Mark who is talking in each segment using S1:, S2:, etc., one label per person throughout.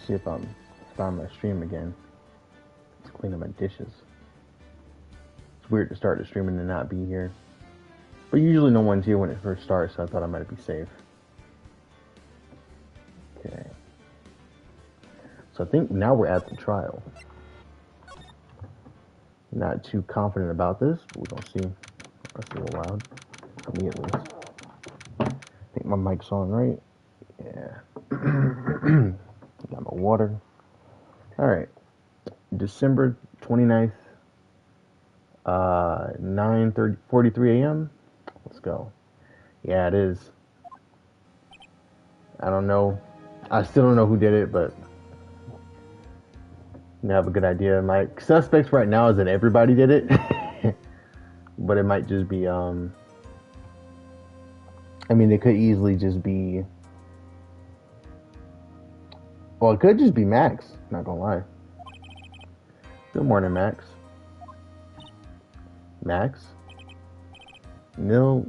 S1: see if I'm starting my stream again. Let's clean up my dishes. It's weird to start the stream and not be here. But usually no one's here when it first starts, so I thought I might be safe. Okay. So I think now we're at the trial. Not too confident about this, but we're gonna see. That's a little loud. For me at least. I think my mic's on, right? Yeah. Got my water. Alright. December 29th, 9:43 a.m. Let's go. Yeah, it is. I don't know. I still don't know who did it, but I have a good idea. My suspects right now is that everybody did it. But it might just be, I mean, it could easily just be, well, it could just be Max, not gonna lie. Good morning, Max. Max? Milk.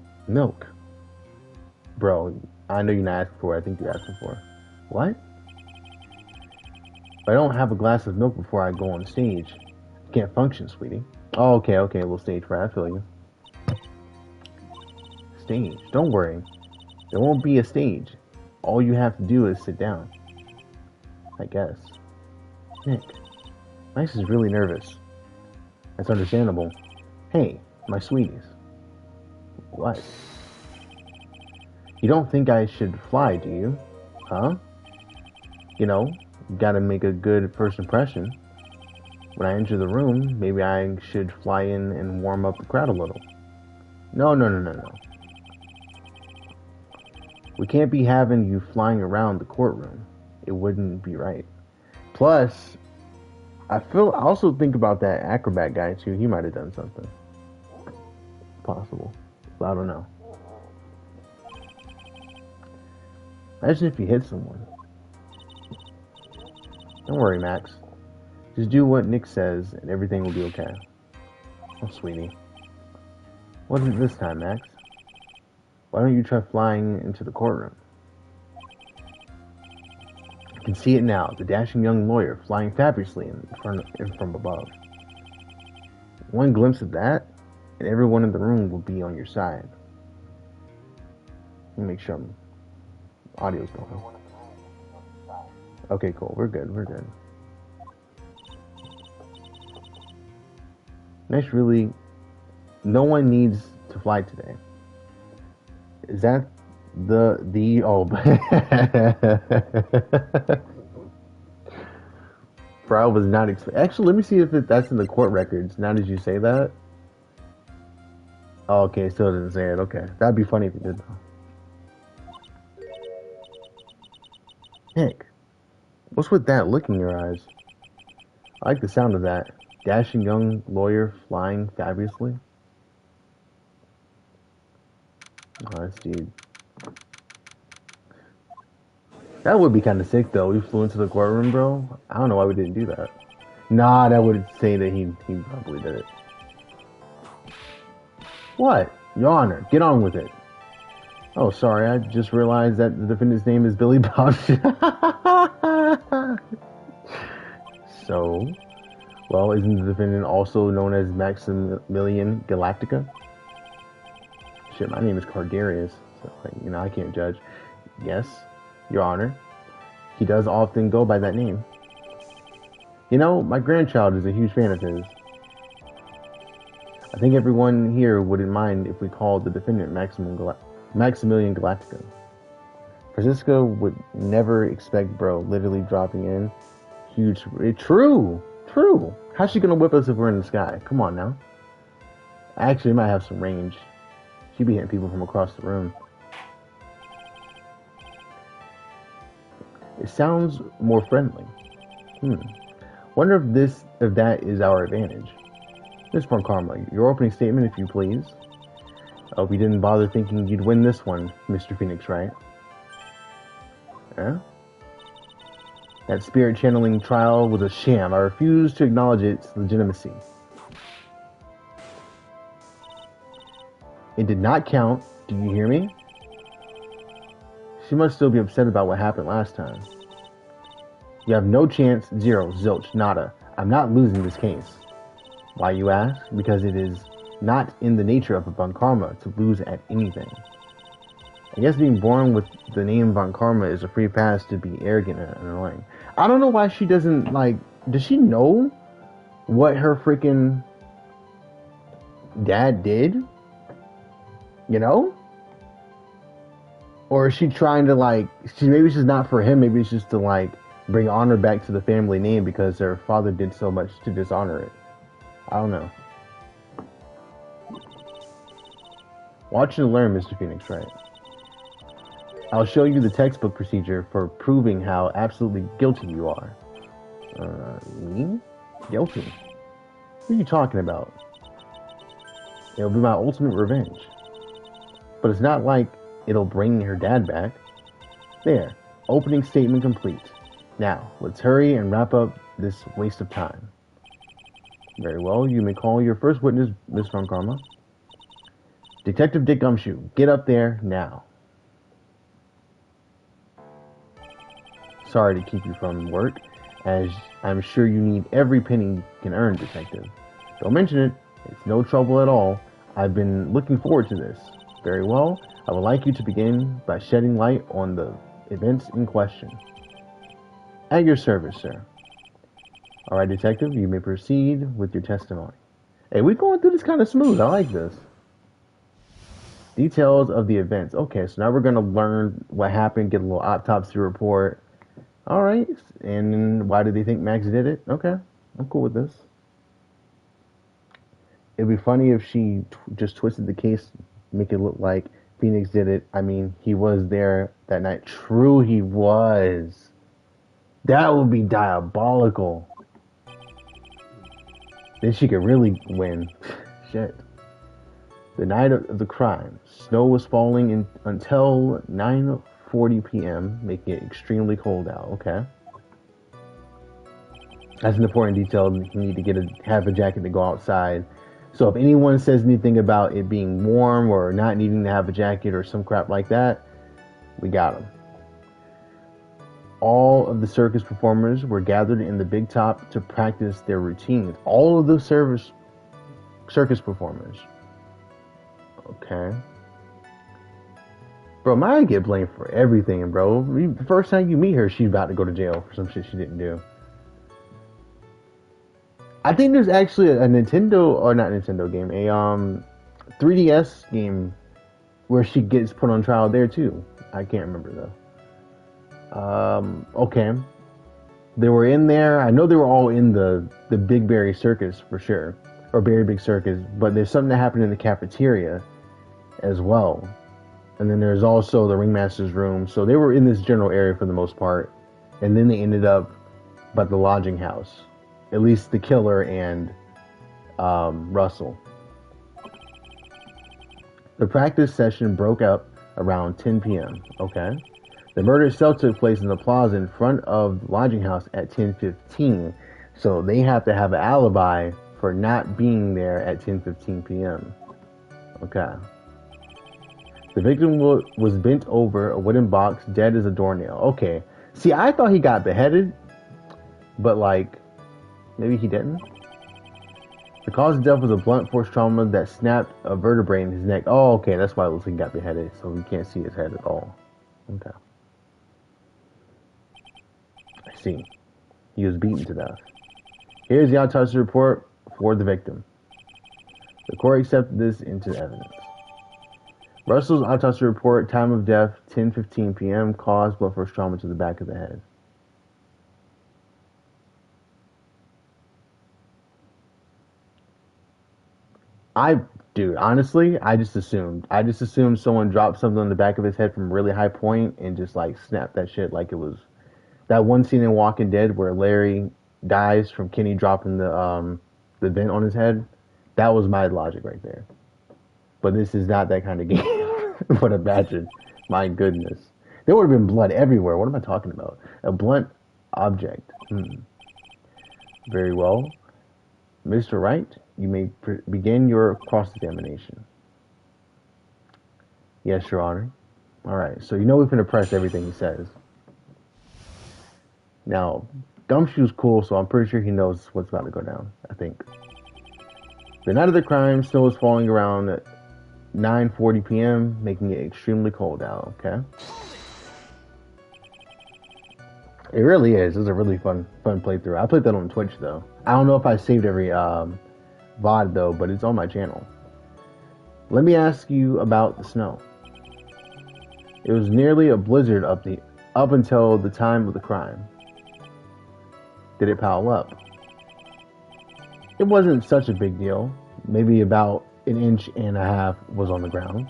S1: Bro, I know you're not asking for it. I think you're asking for it. What? If I don't have a glass of milk before I go on stage, I can't function, sweetie. Oh, okay, a little stage fright. I feel you. Stage. Don't worry. There won't be a stage. All you have to do is sit down. I guess. Nick. Max is really nervous. That's understandable. Hey, my sweeties. What? You don't think I should fly, do you? Huh? You know, gotta make a good first impression. When I enter the room, maybe I should fly in and warm up the crowd a little. No. We can't be having you flying around the courtroom. It wouldn't be right. Plus, I also think about that acrobat guy too. He might have done something. Possible. But I don't know. Imagine if you hit someone. Don't worry, Max. Just do what Nick says and everything will be okay. Oh, sweetie. What is it this time, Max? Why don't you try flying into the courtroom? I can see it now, the dashing young lawyer flying fabulously from above. One glimpse of that, and everyone in the room will be on your side. Let me make sure audio's going. Okay, cool. We're good. Nice, really. No one needs to fly today. Is that oh? Bro, I was not expecting. Actually, let me see if that's in the court records. Now, did you say that? Oh, okay, still didn't say it. Okay, that'd be funny if you did though. Nick, what's with that look in your eyes? I like the sound of that. Dashing young lawyer flying fabulously. Oh, that's dude. That would be kind of sick though. We flew into the courtroom, bro. I don't know why we didn't do that. Nah, that would say that he probably did it. What? Your Honor, get on with it. Oh, sorry, I just realized that the defendant's name is Billy Bob. So, well, isn't the defendant also known as Maximilian Galactica? Shit, my name is Cardarius, so, you know, I can't judge. Yes, Your Honor. He does often go by that name. You know, my grandchild is a huge fan of his. I think everyone here wouldn't mind if we called the defendant Maximilian Galactica. Francisco would never expect bro literally dropping in. Huge. True. How's she gonna whip us if we're in the sky? Come on now. Actually, might have some range. She'd be hitting people from across the room. It sounds more friendly. Wonder if that is our advantage. Miss Von Karma, your opening statement, if you please. We didn't bother thinking you'd win this one, Mr. Phoenix, right? Huh? That spirit channeling trial was a sham. I refuse to acknowledge its legitimacy. It did not count. Do you hear me? She must still be upset about what happened last time. You have no chance, zero, zilch, nada. I'm not losing this case. Why, you ask? Because it is not in the nature of a Von Karma to lose at anything. I guess being born with the name Von Karma is a free pass to be arrogant and annoying. I don't know why she doesn't, like, does she know what her freaking dad did? You know? Or is she trying to, like, maybe she's not for him, maybe it's just to, like, bring honor back to the family name because their father did so much to dishonor it. I don't know. Watch and learn, Mr. Phoenix, right? I'll show you the textbook procedure for proving how absolutely guilty you are. Me? Guilty? What are you talking about? It'll be my ultimate revenge. But it's not like it'll bring her dad back. There. Opening statement complete. Now, let's hurry and wrap up this waste of time. Very well, you may call your first witness, Miss Von Karma. Detective Dick Gumshoe, get up there now. Sorry to keep you from work, as I'm sure you need every penny you can earn, Detective. Don't mention it. It's no trouble at all. I've been looking forward to this. Very well. I would like you to begin by shedding light on the events in question. At your service, sir. All right, Detective, you may proceed with your testimony. Hey, we're going through this kind of smooth. I like this. Details of the events. Okay, so now we're going to learn what happened, get a little autopsy report. All right, and why did they think Max did it? Okay, I'm cool with this. It'd be funny if she just twisted the case, make it look like Phoenix did it. I mean, he was there that night. True, he was. That would be diabolical. Then she could really win. Shit. The night of the crime, snow was falling until 9:40 p.m., making it extremely cold out. Okay. That's an important detail. You need to have a jacket to go outside. So if anyone says anything about it being warm or not needing to have a jacket or some crap like that, we got them. All of the circus performers were gathered in the big top to practice their routines. All of the circus performers. Okay. Bro, Maya get blamed for everything, bro. The first time you meet her, she's about to go to jail for some shit she didn't do. I think there's actually a Nintendo, or not Nintendo game, a 3DS game where she gets put on trial there too. I can't remember though. Okay. They were in there. I know they were all in the Big Berry Circus for sure. Or Berry Big Circus. But there's something that happened in the cafeteria as well. And then there's also the ringmaster's room. So they were in this general area for the most part. And then they ended up by the lodging house. At least the killer and Russell. The practice session broke up around 10 p.m. Okay. The murder itself took place in the plaza in front of the lodging house at 10:15. So they have to have an alibi for not being there at 10:15 p.m. Okay. The victim was bent over a wooden box, dead as a doornail. Okay. See, I thought he got beheaded, but like, maybe he didn't. The cause of death was a blunt force trauma that snapped a vertebrae in his neck. Oh, okay, that's why it looks like he got beheaded, so we can't see his head at all. Okay. I see. He was beaten to death. Here's the autopsy report for the victim. The court accepted this into evidence. Russell's autopsy report, time of death, 10:15 p.m., caused blunt force trauma to the back of the head. Dude, honestly, I just assumed someone dropped something on the back of his head from a really high point and just like snapped that shit like it was that one scene in Walking Dead where Larry dies from Kenny dropping the vent on his head. That was my logic right there. But this is not that kind of game. But imagine, my goodness, there would have been blood everywhere. What am I talking about? A blunt object. Very well, Mr. Wright. You may begin your cross-examination. Yes, Your Honor. All right, so you know we're going to press everything he says. Now, Gumshoe's cool, so I'm pretty sure he knows what's about to go down, I think. The night of the crime, snow is falling around at 9:40 p.m., making it extremely cold out, okay? It really is. It's a really fun playthrough. I played that on Twitch, though. I don't know if I saved every VOD, though, but it's on my channel. Let me ask you about the snow. It was nearly a blizzard up until the time of the crime. Did it pile up? It wasn't such a big deal. Maybe about 1.5 inches was on the ground.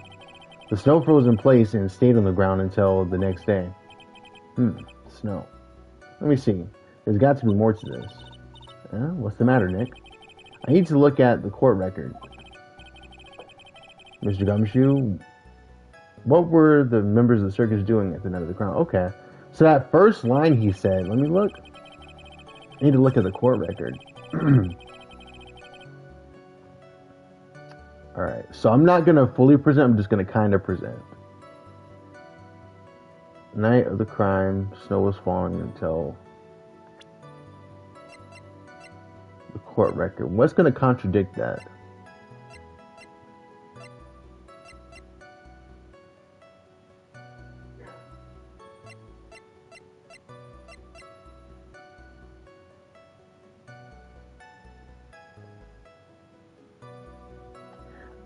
S1: The snow froze in place and stayed on the ground until the next day. Snow. Let me see. There's got to be more to this. What's the matter, Nick? I need to look at the court record. Mr. Gumshoe, what were the members of the circus doing at the night of the crime? Okay. So that first line he said, let me look. I need to look at the court record. Alright, so I'm not going to fully present, I'm just going to kind of present. Night of the crime, snow was falling until the court record. What's going to contradict that?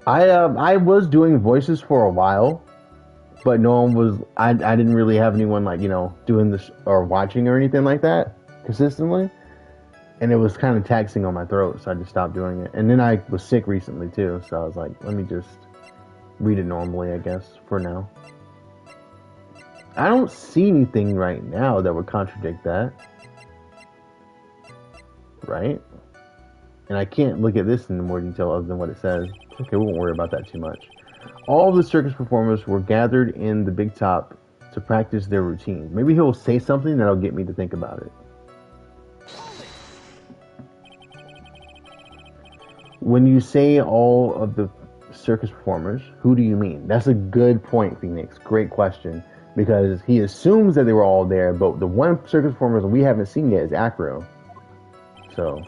S1: I was doing voices for a while, but no one was. I didn't really have anyone like doing this or watching or anything like that consistently, and it was kind of taxing on my throat, so I just stopped doing it. And then I was sick recently too, so I was like, let me just read it normally, I guess, for now. I don't see anything right now that would contradict that, right? And I can't look at this in more detail other than what it says. Okay, we won't worry about that too much. All of the circus performers were gathered in the big top to practice their routines. Maybe he'll say something that'll get me to think about it. When you say all of the circus performers, who do you mean? That's a good point, Phoenix. Great question. Because he assumes that they were all there, but the one circus performer we haven't seen yet is Acro. So,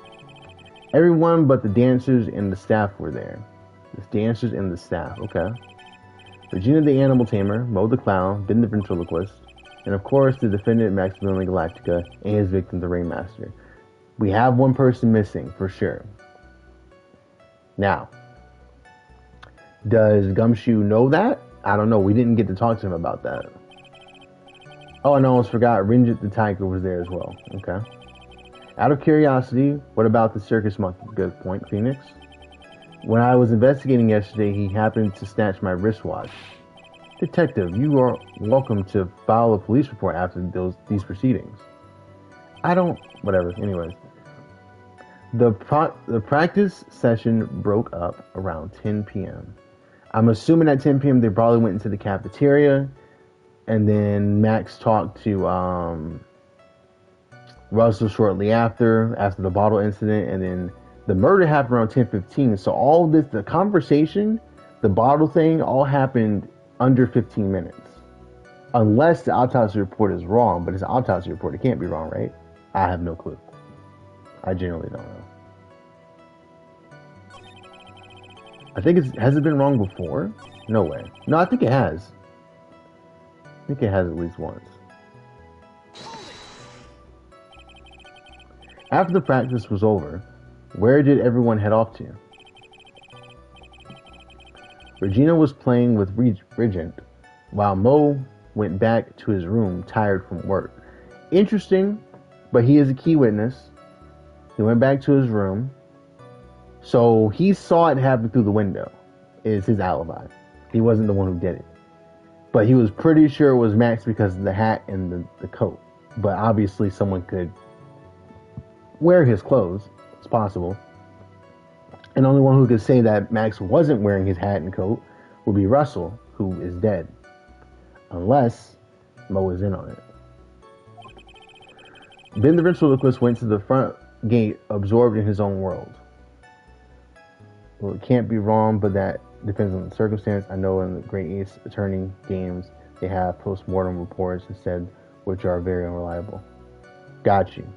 S1: everyone but the dancers and the staff were there. The dancers and the staff, okay. Regina the Animal Tamer, Mo the Clown, Ben the Ventriloquist, and of course the defendant Maximilian Galactica and his victim, the Rainmaster. We have one person missing, for sure. Now, does Gumshoe know that? I don't know. We didn't get to talk to him about that. Oh, and I almost forgot, Rinjit the Tiger was there as well. Okay. Out of curiosity, what about the circus monkey? Good point, Phoenix. When I was investigating yesterday, he happened to snatch my wristwatch. Detective, you are welcome to file a police report after these proceedings. Whatever, anyways. The practice session broke up around 10 p.m. I'm assuming at 10 p.m. they probably went into the cafeteria, and then Max talked to Russell shortly after the bottle incident, and then the murder happened around 10:15. So all this, the conversation, the bottle thing, all happened under 15 minutes. Unless the autopsy report is wrong, but it's an autopsy report. It can't be wrong, right? I have no clue. I genuinely don't know. I think has it been wrong before? No way. No, I think it has. I think it has at least once. After the practice was over, where did everyone head off to? Regina was playing with Regent, while Mo went back to his room tired from work. Interesting, but he is a key witness. He went back to his room, so he saw it happen through the window, is his alibi. He wasn't the one who did it. But he was pretty sure it was Max because of the hat and the coat. But obviously someone could wear his clothes. It's possible. And the only one who could say that Max wasn't wearing his hat and coat would be Russell, who is dead. Unless Mo is in on it. Ben the Ventriloquist went to the front gate, absorbed in his own world. Well, it can't be wrong, but that depends on the circumstance. I know in the Great Ace Attorney games, they have post-mortem reports instead, which are very unreliable. Got you.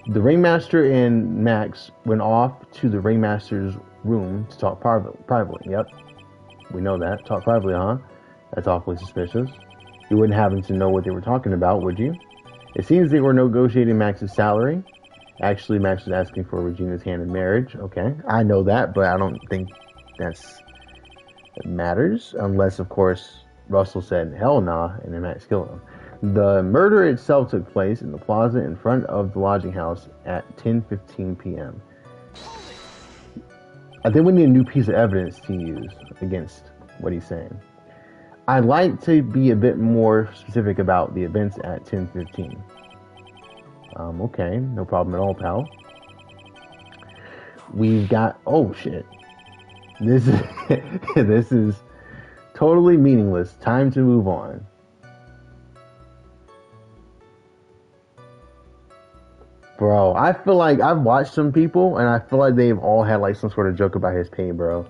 S1: The ringmaster and Max went off to the ringmaster's room to talk privately. Yep, we know that. Talk privately, huh? That's awfully suspicious. You wouldn't happen to know what they were talking about, would you? It seems they were negotiating Max's salary. Actually, Max was asking for Regina's hand in marriage. Okay, I know that, but I don't think that matters. Unless, of course, Russell said, hell nah, and then Max killed him. The murder itself took place in the plaza in front of the lodging house at 10:15 p.m. I think we need a new piece of evidence to use against what he's saying. I'd like to be a bit more specific about the events at 10:15. Okay, no problem at all, pal. We've got... Oh, shit. This is... this is totally meaningless. Time to move on. Bro, I feel like I've watched some people, and I feel like they've all had like some sort of joke about his pay, bro.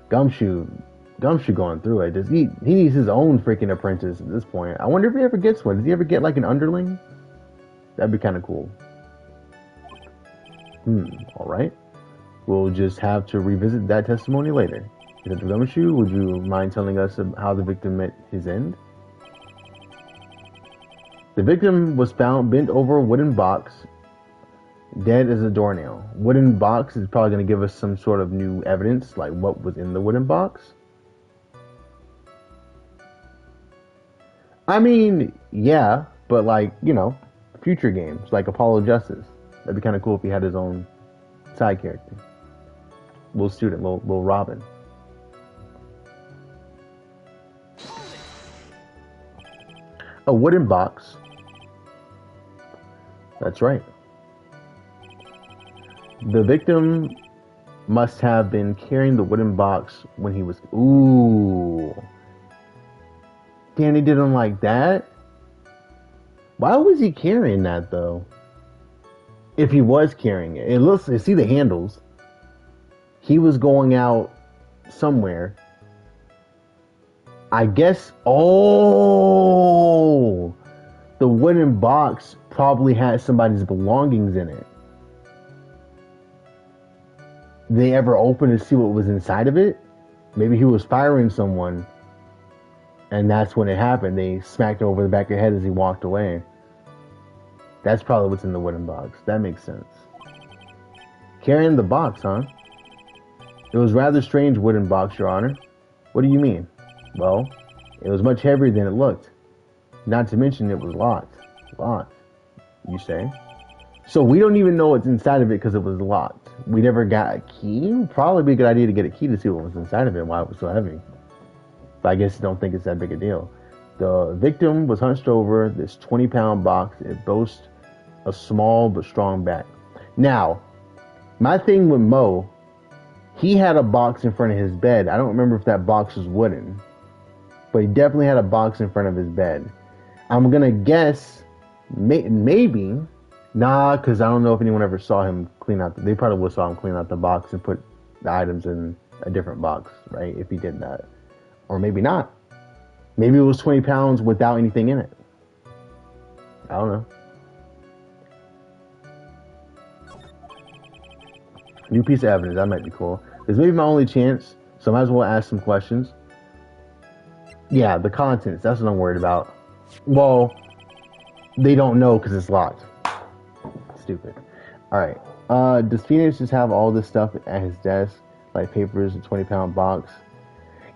S1: Gumshoe going through it. He needs his own freaking apprentice at this point. I wonder if he ever gets one. Does he ever get like an underling? That'd be kind of cool. All right. We'll just have to revisit that testimony later. Detective Gumshoe, would you mind telling us how the victim met his end? The victim was found bent over a wooden box, dead as a doornail. Wooden box is probably going to give us some sort of new evidence, like what was in the wooden box. I mean, yeah, but like, you know, future games, like Apollo Justice. That'd be kind of cool if he had his own side character. Little student, little Robin. A wooden box. That's right. The victim must have been carrying the wooden box when he was... Ooh. Danny didn't like that? Why was he carrying that, though? If he was carrying it. It looks... See the handles. He was going out somewhere. I guess... Oh! The wooden box probably had somebody's belongings in it. They ever open to see what was inside of it? Maybe he was firing someone, and that's when it happened. They smacked over the back of the head as he walked away. That's probably what's in the wooden box. That makes sense. Carrying the box, huh? It was rather strange wooden box, Your Honor. What do you mean? Well, it was much heavier than it looked. Not to mention it was locked. Locked, you say? So we don't even know what's inside of it because it was locked. We never got a key? Probably be a good idea to get a key to see what was inside of it and why it was so heavy. But I guess you don't think it's that big a deal. The victim was hunched over this 20-pound box. It boasts a small but strong back. Now, my thing with Mo, he had a box in front of his bed. I don't remember if that box was wooden, but he definitely had a box in front of his bed. I'm going to guess maybe... Nah, because I don't know if anyone ever saw him clean out... They probably would saw him clean out the box and put the items in a different box, right? If he did that. Or maybe not. Maybe it was 20 pounds without anything in it. I don't know. New piece of evidence. That might be cool. This may be my only chance, so I might as well ask some questions. Yeah, the contents. That's what I'm worried about. Well, they don't know because it's locked. Stupid. Alright. Does Phoenix just have all this stuff at his desk? Like papers, a 20-pound box?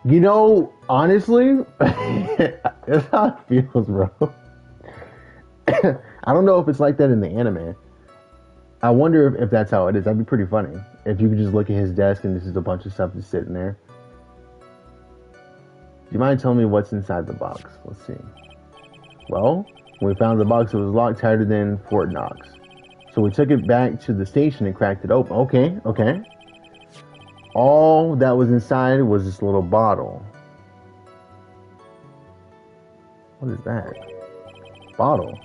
S1: You know, honestly, that's how it feels, bro. I don't know if it's like that in the anime. I wonder if that's how it is. That'd be pretty funny. If you could just look at his desk and this is a bunch of stuff just sitting there. Do you mind telling me what's inside the box? Let's see. Well, when we found the box, it was locked tighter than Fort Knox. So we took it back to the station and cracked it open. Okay. All that was inside was this little bottle. What is that? Bottle?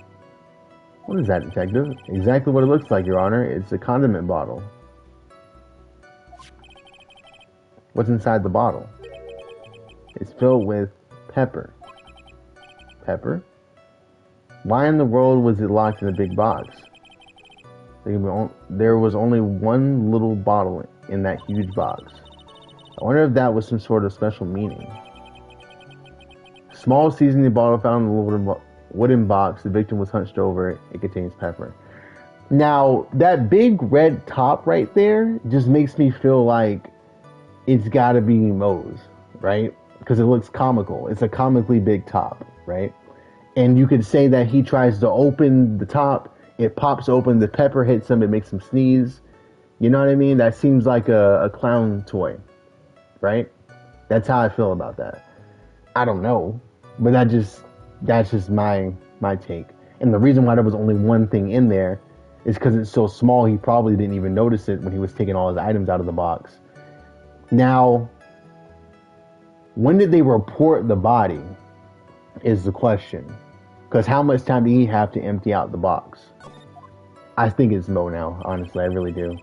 S1: What is that, detective? Exactly what it looks like, Your Honor. It's a condiment bottle. What's inside the bottle? It's filled with pepper. Pepper. Why in the world was it locked in a big box? There was only one little bottle in that huge box. I wonder if that was some sort of special meaning. Small seasoning bottle found in the wooden box. The victim was hunched over it. It contains pepper. Now, that big red top right there just makes me feel like it's gotta be Moe's, right? Because it looks comical. It's a comically big top, right? And you could say that he tries to open the top, it pops open, the pepper hits him, it makes him sneeze. You know what I mean? That seems like a clown toy, right? That's how I feel about that. I don't know, but that's just my take. And the reason why there was only one thing in there is because it's so small, he probably didn't even notice it when he was taking all his items out of the box. Now, when did they report the body is the question. Because how much time did he have to empty out the box? I think it's Mo now, honestly, I really do.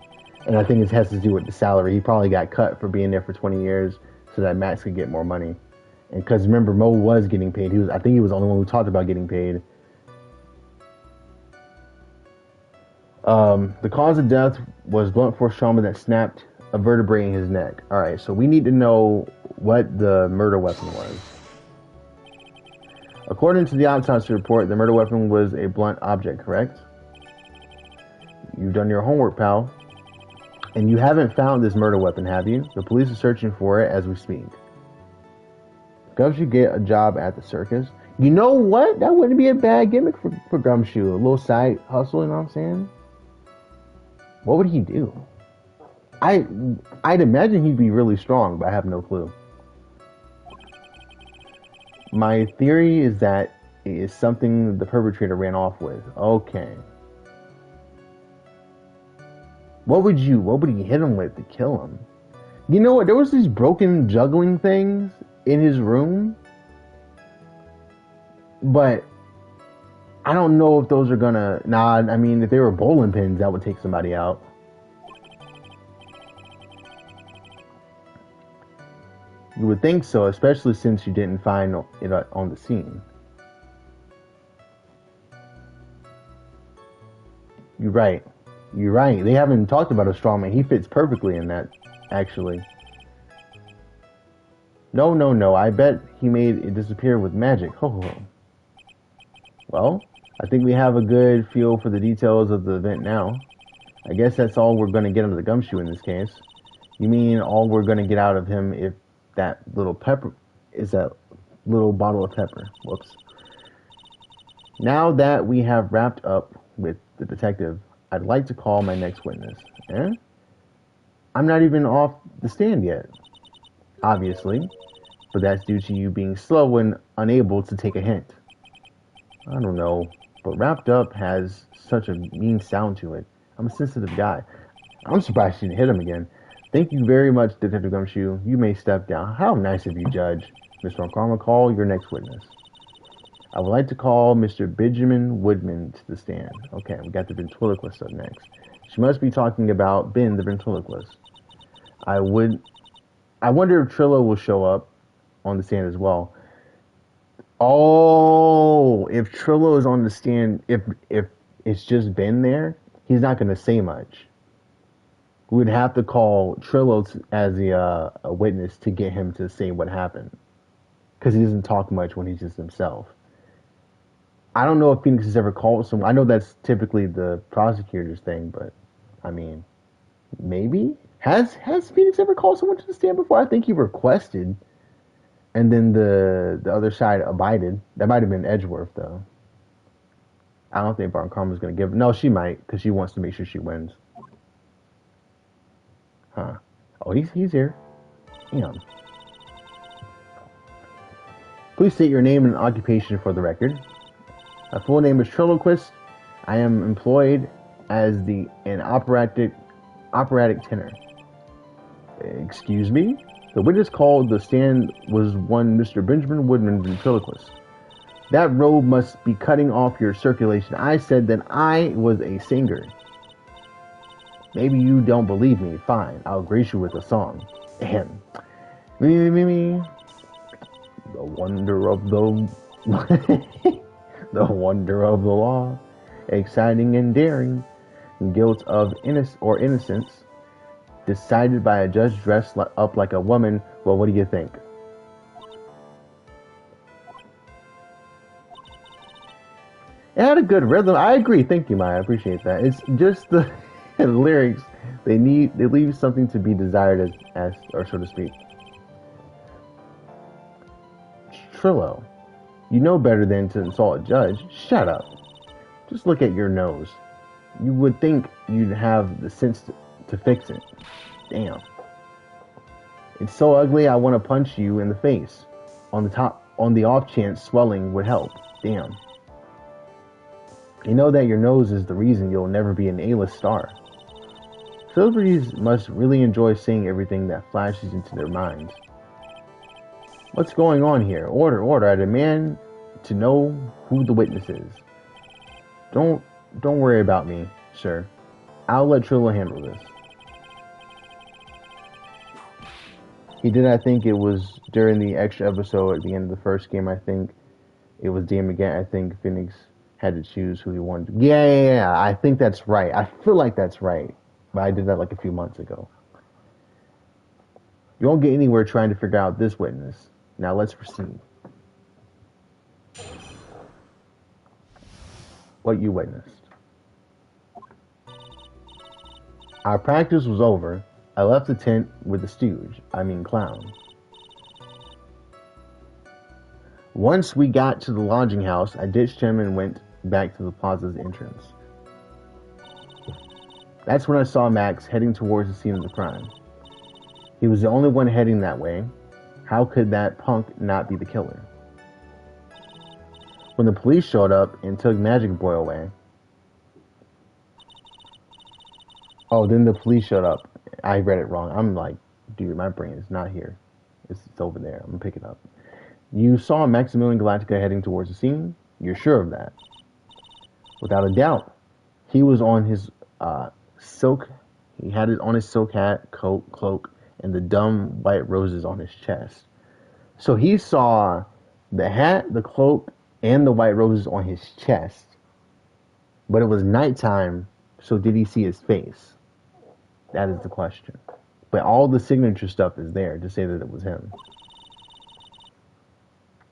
S1: And I think it has to do with the salary. He probably got cut for being there for 20 years so that Max could get more money. And because remember, Mo was getting paid. I think he was the only one who talked about getting paid. The cause of death was blunt force trauma that snapped a vertebrae in his neck. All right, so we need to know what the murder weapon was. According to the autopsy report, the murder weapon was a blunt object, correct? You've done your homework, pal. And you haven't found this murder weapon, have you? The police are searching for it as we speak. Gumshoe get a job at the circus. You know what? That wouldn't be a bad gimmick for Gumshoe. A little side hustle, you know what I'm saying? What would he do? I'd imagine he'd be really strong, but I have no clue. My theory is that it is something the perpetrator ran off with. Okay. What would he hit him with to kill him? You know what? There was these broken juggling things in his room. But I don't know if those are gonna... Nah, I mean, if they were bowling pins, that would take somebody out. You would think so, especially since you didn't find it on the scene. You're right. You're right. They haven't talked about a strongman. He fits perfectly in that, actually. No. I bet he made it disappear with magic. Ho ho ho. Well, I think we have a good feel for the details of the event now. I guess that's all we're going to get out of the Gumshoe in this case. You mean all we're going to get out of him if that little pepper is that little bottle of pepper. Whoops. Now that we have wrapped up with the detective, I'd like to call my next witness. Eh? I'm not even off the stand yet. Obviously. But that's due to you being slow and unable to take a hint. I don't know. But wrapped up has such a mean sound to it. I'm a sensitive guy. I'm surprised she didn't hit him again. Thank you very much, Detective Gumshoe. You may step down. How nice of you, Judge. Mr. O'Connell, call your next witness. I would like to call Mr. Benjamin Woodman to the stand. Okay, we got the ventriloquist up next. She must be talking about Ben, the ventriloquist. I wonder if Trillo will show up on the stand as well. Oh, if Trillo is on the stand, if it's just Ben there, he's not going to say much. We would have to call Trillo as a witness to get him to say what happened. Because he doesn't talk much when he's just himself. I don't know if Phoenix has ever called someone. I know that's typically the prosecutor's thing, but I mean, maybe? Has Phoenix ever called someone to the stand before? I think he requested, and then the other side abided. That might have been Edgeworth, though. I don't think Baron Karma's going to give... No, she might, because she wants to make sure she wins. Huh. Oh, he's here. Yeah. Please state your name and occupation for the record. My full name is Trilloquist. I am employed as an operatic tenor. Excuse me? The witness called the stand was one Mr. Benjamin Woodman ventriloquist. That robe must be cutting off your circulation. I said that I was a singer. Maybe you don't believe me. Fine, I'll grace you with a song. Ahem. Me. The wonder of the The wonder of the law, exciting and daring, guilt of innocence, decided by a judge dressed up like a woman. Well, what do you think? It had a good rhythm. I agree. Thank you, Maya. I appreciate that. It's just the lyrics. They leave something to be desired, as or so to speak. Trillo, you know better than to insult a judge. Shut up. Just look at your nose. You would think you'd have the sense to fix it. Damn. It's so ugly I want to punch you in the face. On the off chance swelling would help. Damn. You know that your nose is the reason you'll never be an A-list star. Celebrities must really enjoy seeing everything that flashes into their minds. What's going on here? Order, order. I demand to know who the witness is. Don't worry about me, sir. I'll let Trillo handle this. He did, I think it was during the extra episode at the end of the first game, I think it was DM again. I think Phoenix had to choose who he wanted. Yeah, I think that's right. I feel like that's right. But I did that like a few months ago. You won't get anywhere trying to figure out this witness. Now let's proceed. What you witnessed. Our practice was over. I left the tent with the stooge. I mean clown. Once we got to the lodging house, I ditched him and went back to the plaza's entrance. That's when I saw Max heading towards the scene of the crime. He was the only one heading that way. How could that punk not be the killer? When the police showed up and took Magic Boy away. Oh, then the police showed up. I read it wrong. I'm like, dude, my brain is not here. It's over there. I'm gonna pick it up. You saw Maximilian Galactica heading towards the scene? You're sure of that? Without a doubt. He was on his silk. He had it on his silk hat, coat, cloak, and the dumb white roses on his chest. So he saw the hat, the cloak, and the white roses on his chest. But it was nighttime, so did he see his face? That is the question. But all the signature stuff is there to say that it was him.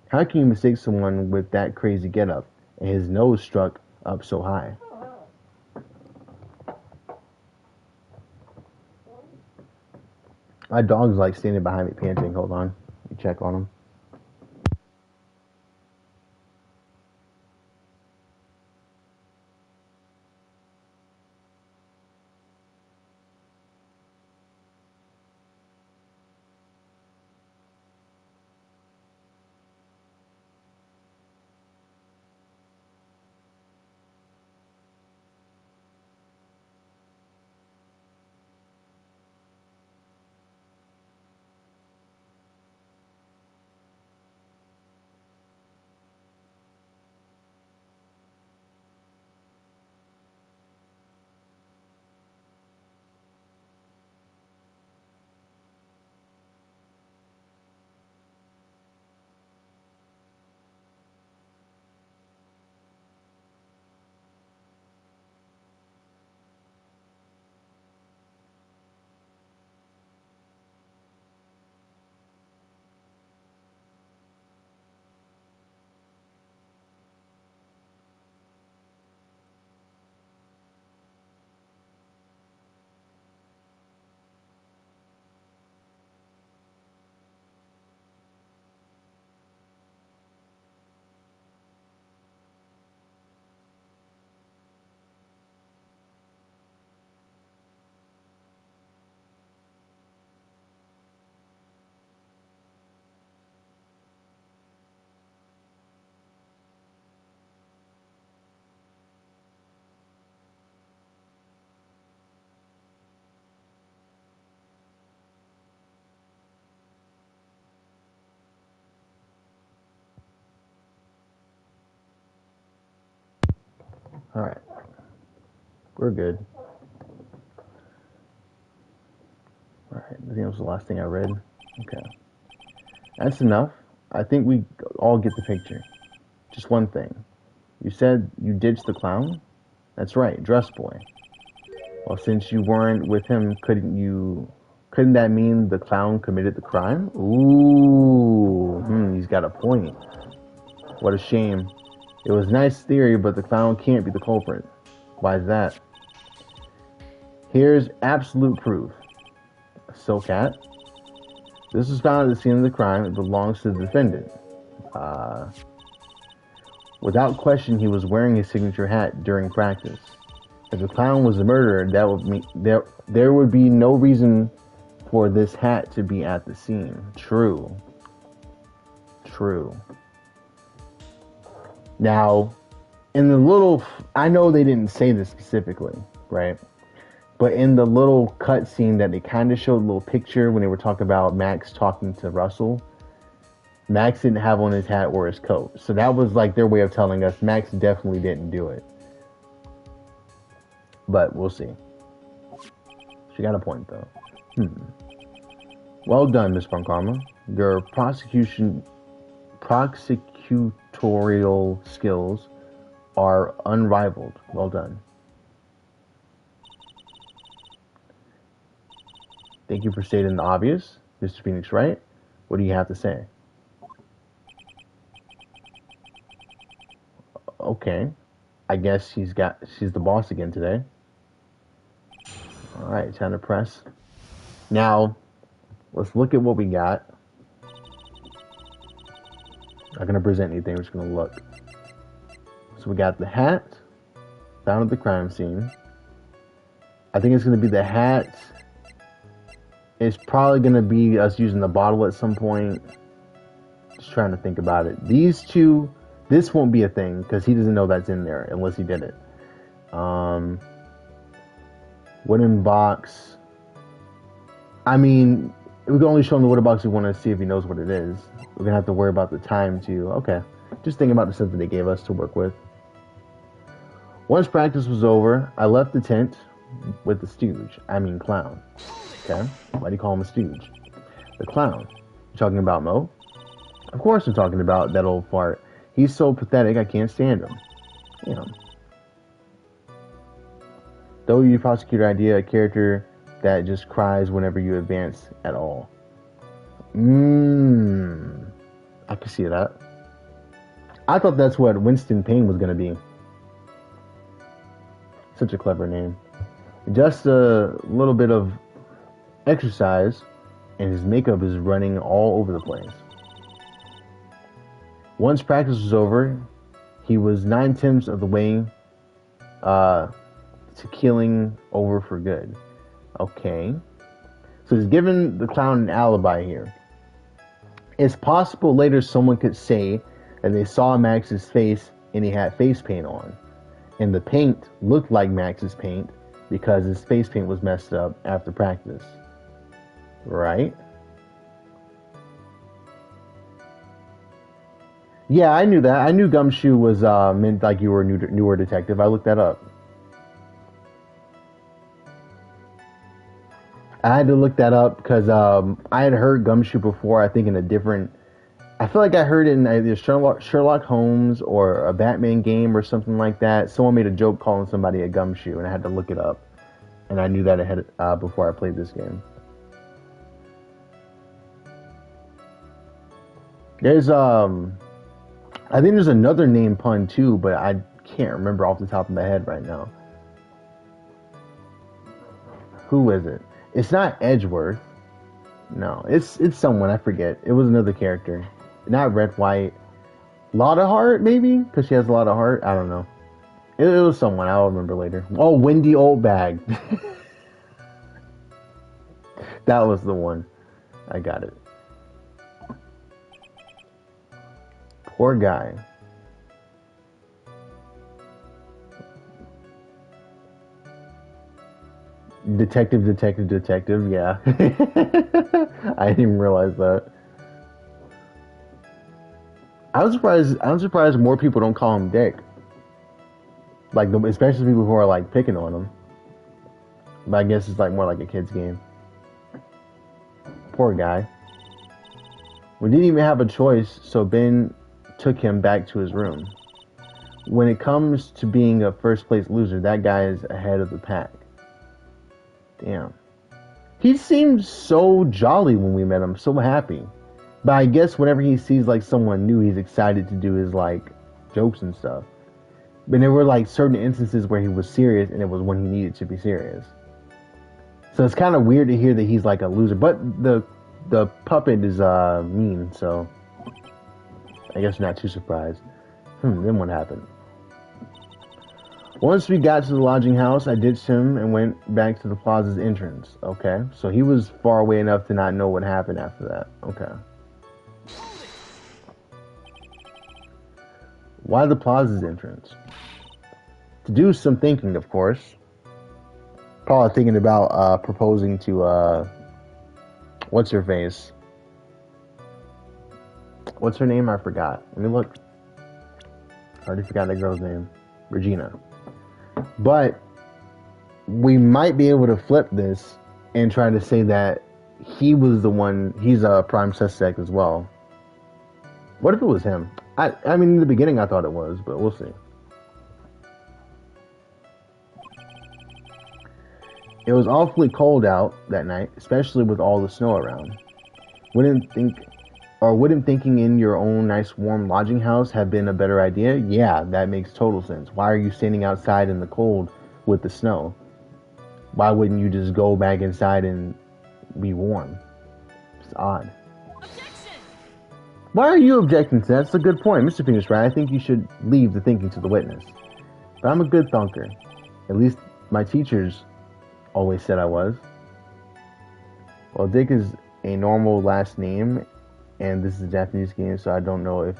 S1: How can you mistake someone with that crazy getup and his nose struck up so high? My dog's like standing behind me panting. Hold on. Let me check on him. Alright. We're good. Alright. I think that was the last thing I read. Okay. That's enough. I think we all get the picture. Just one thing. You said you ditched the clown? That's right, dress boy. Well, since you weren't with him, couldn't that mean the clown committed the crime? Ooh, he's got a point. What a shame. It was a nice theory, but the clown can't be the culprit. Why is that? Here's absolute proof. A silk hat. This was found at the scene of the crime. It belongs to the defendant. Without question, he was wearing his signature hat during practice. If the clown was the murderer, that would mean there would be no reason for this hat to be at the scene. True. Now, in the little, I know they didn't say this specifically, right? But in the little cut scene that they kind of showed, a little picture when they were talking about Max talking to Russell, Max didn't have on his hat or his coat. So that was like their way of telling us Max definitely didn't do it. But we'll see. She got a point, though. Well done, Miss Von Karma. Your prosecutorial skills are unrivaled. Well done. Thank you for stating the obvious, Mr. Phoenix Wright. What do you have to say? Okay. I guess she's the boss again today. Alright, time to press. Now, let's look at what we got. Not gonna present anything, we're just gonna look. So we got the hat found at the crime scene. I think it's gonna be the hat. It's probably gonna be us using the bottle at some point. Just trying to think about it. These two, this won't be a thing because he doesn't know that's in there unless he did it. Wooden box. I mean, we can only show him the wooden box. We want to see if he knows what it is. We're gonna have to worry about the time too. Okay, just think about the stuff that they gave us to work with. Once practice was over, I left the tent with the stooge. I mean clown. Okay, why do you call him a stooge? The clown. You talking about Mo? Of course I'm talking about that old fart. He's so pathetic I can't stand him. Damn. Though you prosecutor idea, a character that just cries whenever you advance at all. I can see that. I thought that's what Winston Payne was gonna be. Such a clever name. Just a little bit of exercise and his makeup is running all over the place. Once practice was over, he was 9/10 of the way to killing over for good. Okay. So he's given the clown an alibi here. It's possible later someone could say that they saw Max's face and he had face paint on. And the paint looked like Max's paint because his face paint was messed up after practice. Right? Yeah, I knew that. I knew Gumshoe was meant like you were a newer detective. I looked that up. I had to look that up because I had heard Gumshoe before, I think in a different... I feel like I heard it in either Sherlock Holmes or a Batman game or something like that. Someone made a joke calling somebody a Gumshoe, and I had to look it up. And I knew that ahead before I played this game. There's, I think there's another name pun too, but I can't remember off the top of my head right now. Who is it? It's not Edgeworth. No, it's someone, I forget. It was another character. Not Red White. Lotta Heart, maybe? Because she has a lot of heart? I don't know. It was someone, I'll remember later. Oh, Wendy Oldbag. That was the one. I got it. Poor guy. Detective, yeah. I didn't even realize that. I'm surprised more people don't call him Dick. Like, especially people who are, like, picking on him. But I guess it's, like, more like a kid's game. Poor guy. We didn't even have a choice, so Ben took him back to his room. When it comes to being a first place loser, that guy is ahead of the pack. Damn. He seemed so jolly when we met him, so happy. But I guess whenever he sees like someone new, he's excited to do his like jokes and stuff. But there were like certain instances where he was serious, and it was when he needed to be serious. So it's kind of weird to hear that he's like a loser. But the puppet is mean, so I guess we're not too surprised. Then what happened? Once we got to the lodging house, I ditched him and went back to the plaza's entrance. Okay, so he was far away enough to not know what happened after that. Okay. Why the plaza's entrance? To do some thinking, of course. Probably thinking about proposing to what's her face? What's her name? I forgot. Let me look. I already forgot that girl's name. Regina. But we might be able to flip this and try to say that he was the one. He's a prime suspect as well. What if it was him? I mean, in the beginning I thought it was, but we'll see. It was awfully cold out that night, especially with all the snow around. Wouldn't thinking in your own nice warm lodging house have been a better idea? Yeah, that makes total sense. Why are you standing outside in the cold with the snow? Why wouldn't you just go back inside and be warm? It's odd. Objection! Why are you objecting to that? That's a good point. Mr. Phoenix Wright, I think you should leave the thinking to the witness. But I'm a good thunker. At least my teachers always said I was. Well, Dick is a normal last name, and this is a Japanese game, so I don't know if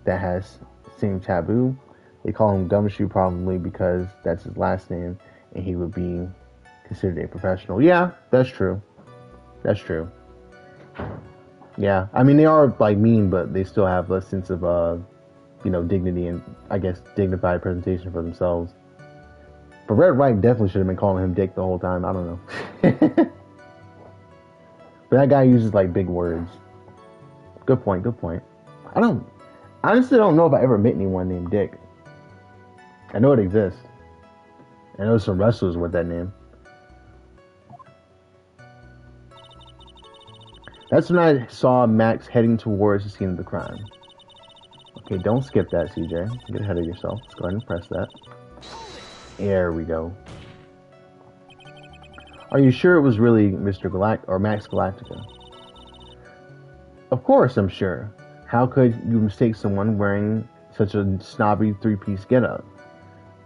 S1: that has same taboo. They call him Gumshoe probably because that's his last name, and he would be considered a professional. Yeah, that's true. That's true. Yeah, I mean, they are like mean, but they still have a sense of dignity and I guess dignified presentation for themselves. But Wright definitely should have been calling him Dick the whole time. I don't know. But that guy uses like big words. Good point. I honestly don't know if I ever met anyone named Dick. I know it exists. I know some wrestlers with that name. That's when I saw Max heading towards the scene of the crime. Okay, don't skip that, CJ. Get ahead of yourself. Let's go ahead and press that. There we go. Are you sure it was really Max Galactica? Of course I'm sure. How could you mistake someone wearing such a snobby three-piece getup?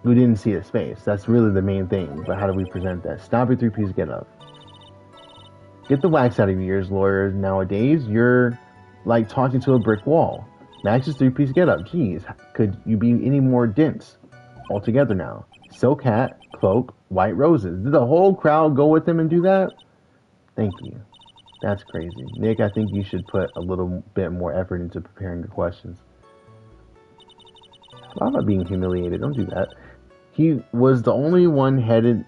S1: We didn't see his face. That's really the main thing. But how do we present that? Snobby three-piece getup. Get the wax out of your ears, lawyers. Nowadays, you're like talking to a brick wall. Max's three-piece getup. Jeez, could you be any more dense? All together now. Silk hat, cloak, white roses. Did the whole crowd go with him and do that? Thank you. That's crazy. Nick, I think you should put a little bit more effort into preparing your questions. I'm not being humiliated. Don't do that. He was the only one heading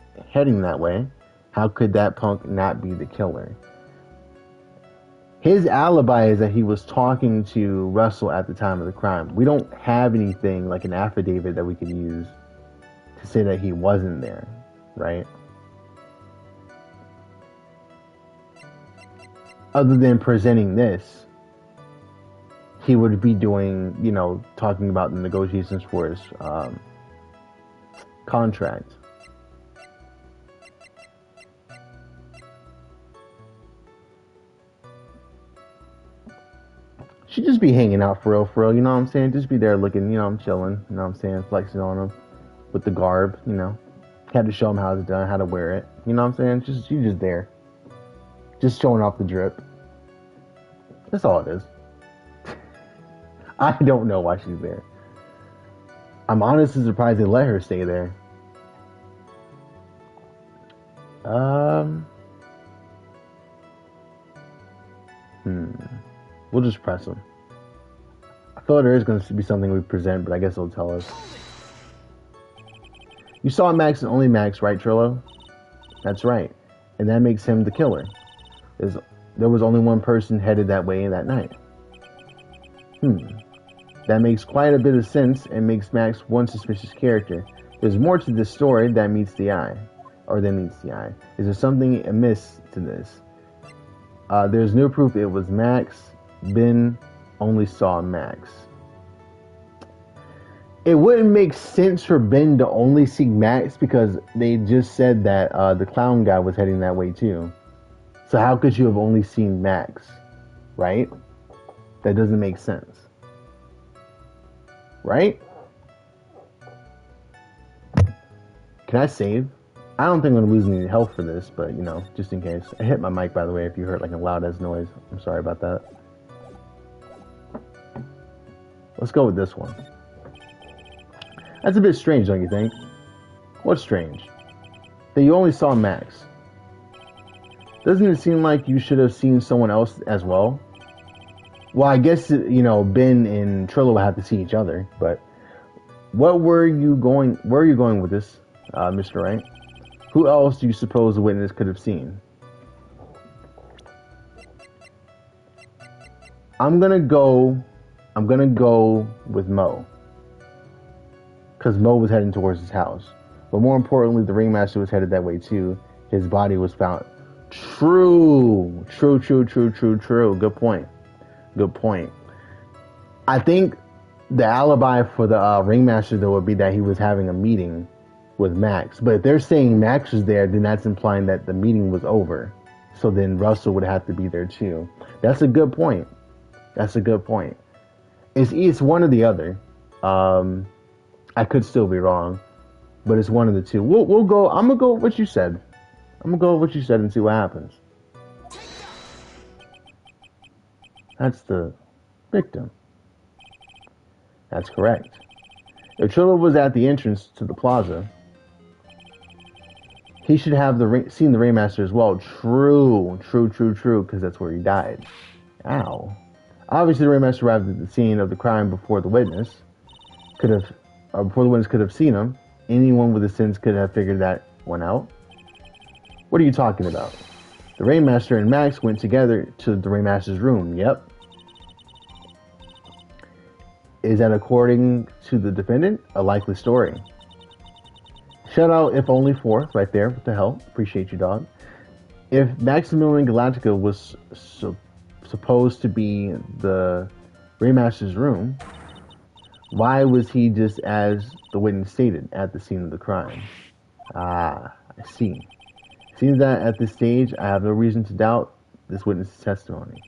S1: that way. How could that punk not be the killer? His alibi is that he was talking to Russell at the time of the crime. We don't have anything like an affidavit that we could use to say that he wasn't there, right? Other than presenting this, he would be doing, talking about the negotiations for his contract. She'd just be hanging out for real, you know what I'm saying? Just be there looking, I'm chilling, you know what I'm saying? Flexing on him with the garb, Had to show him how it's done, how to wear it, you know what I'm saying? She's just there. Just showing off the drip. That's all it is. I don't know why she's there. I'm honestly surprised they let her stay there. We'll just press them. I thought there is going to be something we present, but I guess it'll tell us. You saw Max and only Max, right, Trillo? That's right. And that makes him the killer. There was only one person headed that way that night. That makes quite a bit of sense and makes Max one suspicious character. There's more to this story that meets the eye. Or that meets the eye. Is there something amiss to this? There's no proof it was Max. Ben only saw Max. It wouldn't make sense for Ben to only see Max because they just said that the clown guy was heading that way too. So how could you have only seen Max? Right? That doesn't make sense. Right? Can I save? I don't think I'm going to lose any health for this, but you know, just in case. I hit my mic, by the way, if you heard like a loud ass noise. I'm sorry about that. Let's go with this one. That's a bit strange, don't you think? What's strange? That you only saw Max. Doesn't it seem like you should have seen someone else as well? Well, I guess, you know, Ben and Trillo would have to see each other, but where are you going with this, Mr. Wright? Who else do you suppose the witness could have seen? I'm gonna go with Mo. Because Mo was heading towards his house. But more importantly, the ringmaster was headed that way too. His body was found. True. Good point. I think the alibi for the ringmaster, though, would be that he was having a meeting with Max. But if they're saying Max was there, then that's implying that the meeting was over. So then Russell would have to be there too. That's a good point. It's one or the other. I could still be wrong, but it's one of the two. We'll go. I'm gonna go with what you said. And see what happens. That's the victim. That's correct. If Trillo was at the entrance to the plaza, he should have seen the Ringmaster as well. True, because that's where he died. Ow. Obviously, the Ringmaster arrived at the scene of the crime before the witness could have seen him. Anyone with a sense could have figured that one out. What are you talking about? The Ringmaster and Max went together to the Ringmaster's room. Yep. Is that, according to the defendant, a likely story? Shout out if only for right there with the help. Appreciate you, dog. If Maximilian Galactica was supposed to be the Ringmaster's room, why was he just, as the witness stated, at the scene of the crime? I see. Seems that at this stage, I have no reason to doubt this witness's testimony.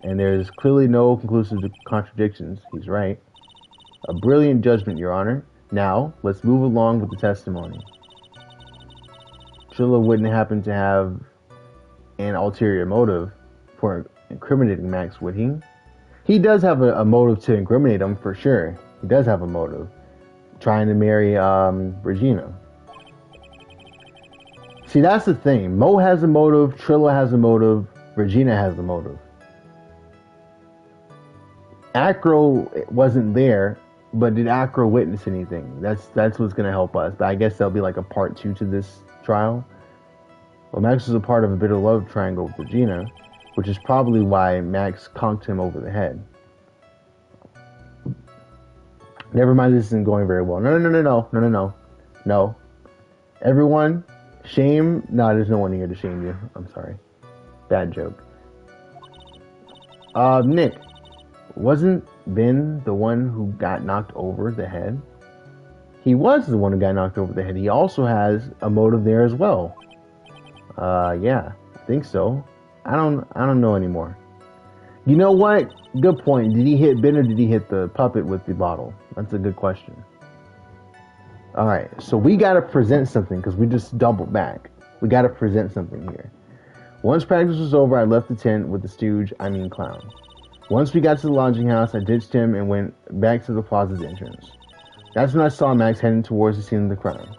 S1: And there's clearly no conclusive contradictions. He's right. A brilliant judgment, Your Honor. Now, let's move along with the testimony. Trillo wouldn't happen to have an ulterior motive for incriminating Max, would he? He does have a motive to incriminate him, for sure. He does have a motive. Trying to marry Regina. See, that's the thing. Mo has a motive, Trillo has a motive, Regina has a motive. Acro wasn't there, but did Acro witness anything? That's what's going to help us. But I guess there'll be like a part 2 to this trial. Well, Max was a part of a bitter love triangle with Regina, which is probably why Max conked him over the head. Never mind, this isn't going very well. No. Everyone, shame. No, there's no one here to shame you. I'm sorry. Bad joke. Nick, wasn't Ben the one who got knocked over the head? He was the one who got knocked over the head. He also has a motive there as well. Yeah, I think so. I don't know anymore. You know what? Good point. Did he hit Ben or did he hit the puppet with the bottle? That's a good question. Alright, so we gotta present something because we just doubled back. We gotta present something here. Once practice was over, I left the tent with the stooge, clown. Once we got to the lodging house, I ditched him and went back to the plaza's entrance. That's when I saw Max heading towards the scene of the crime.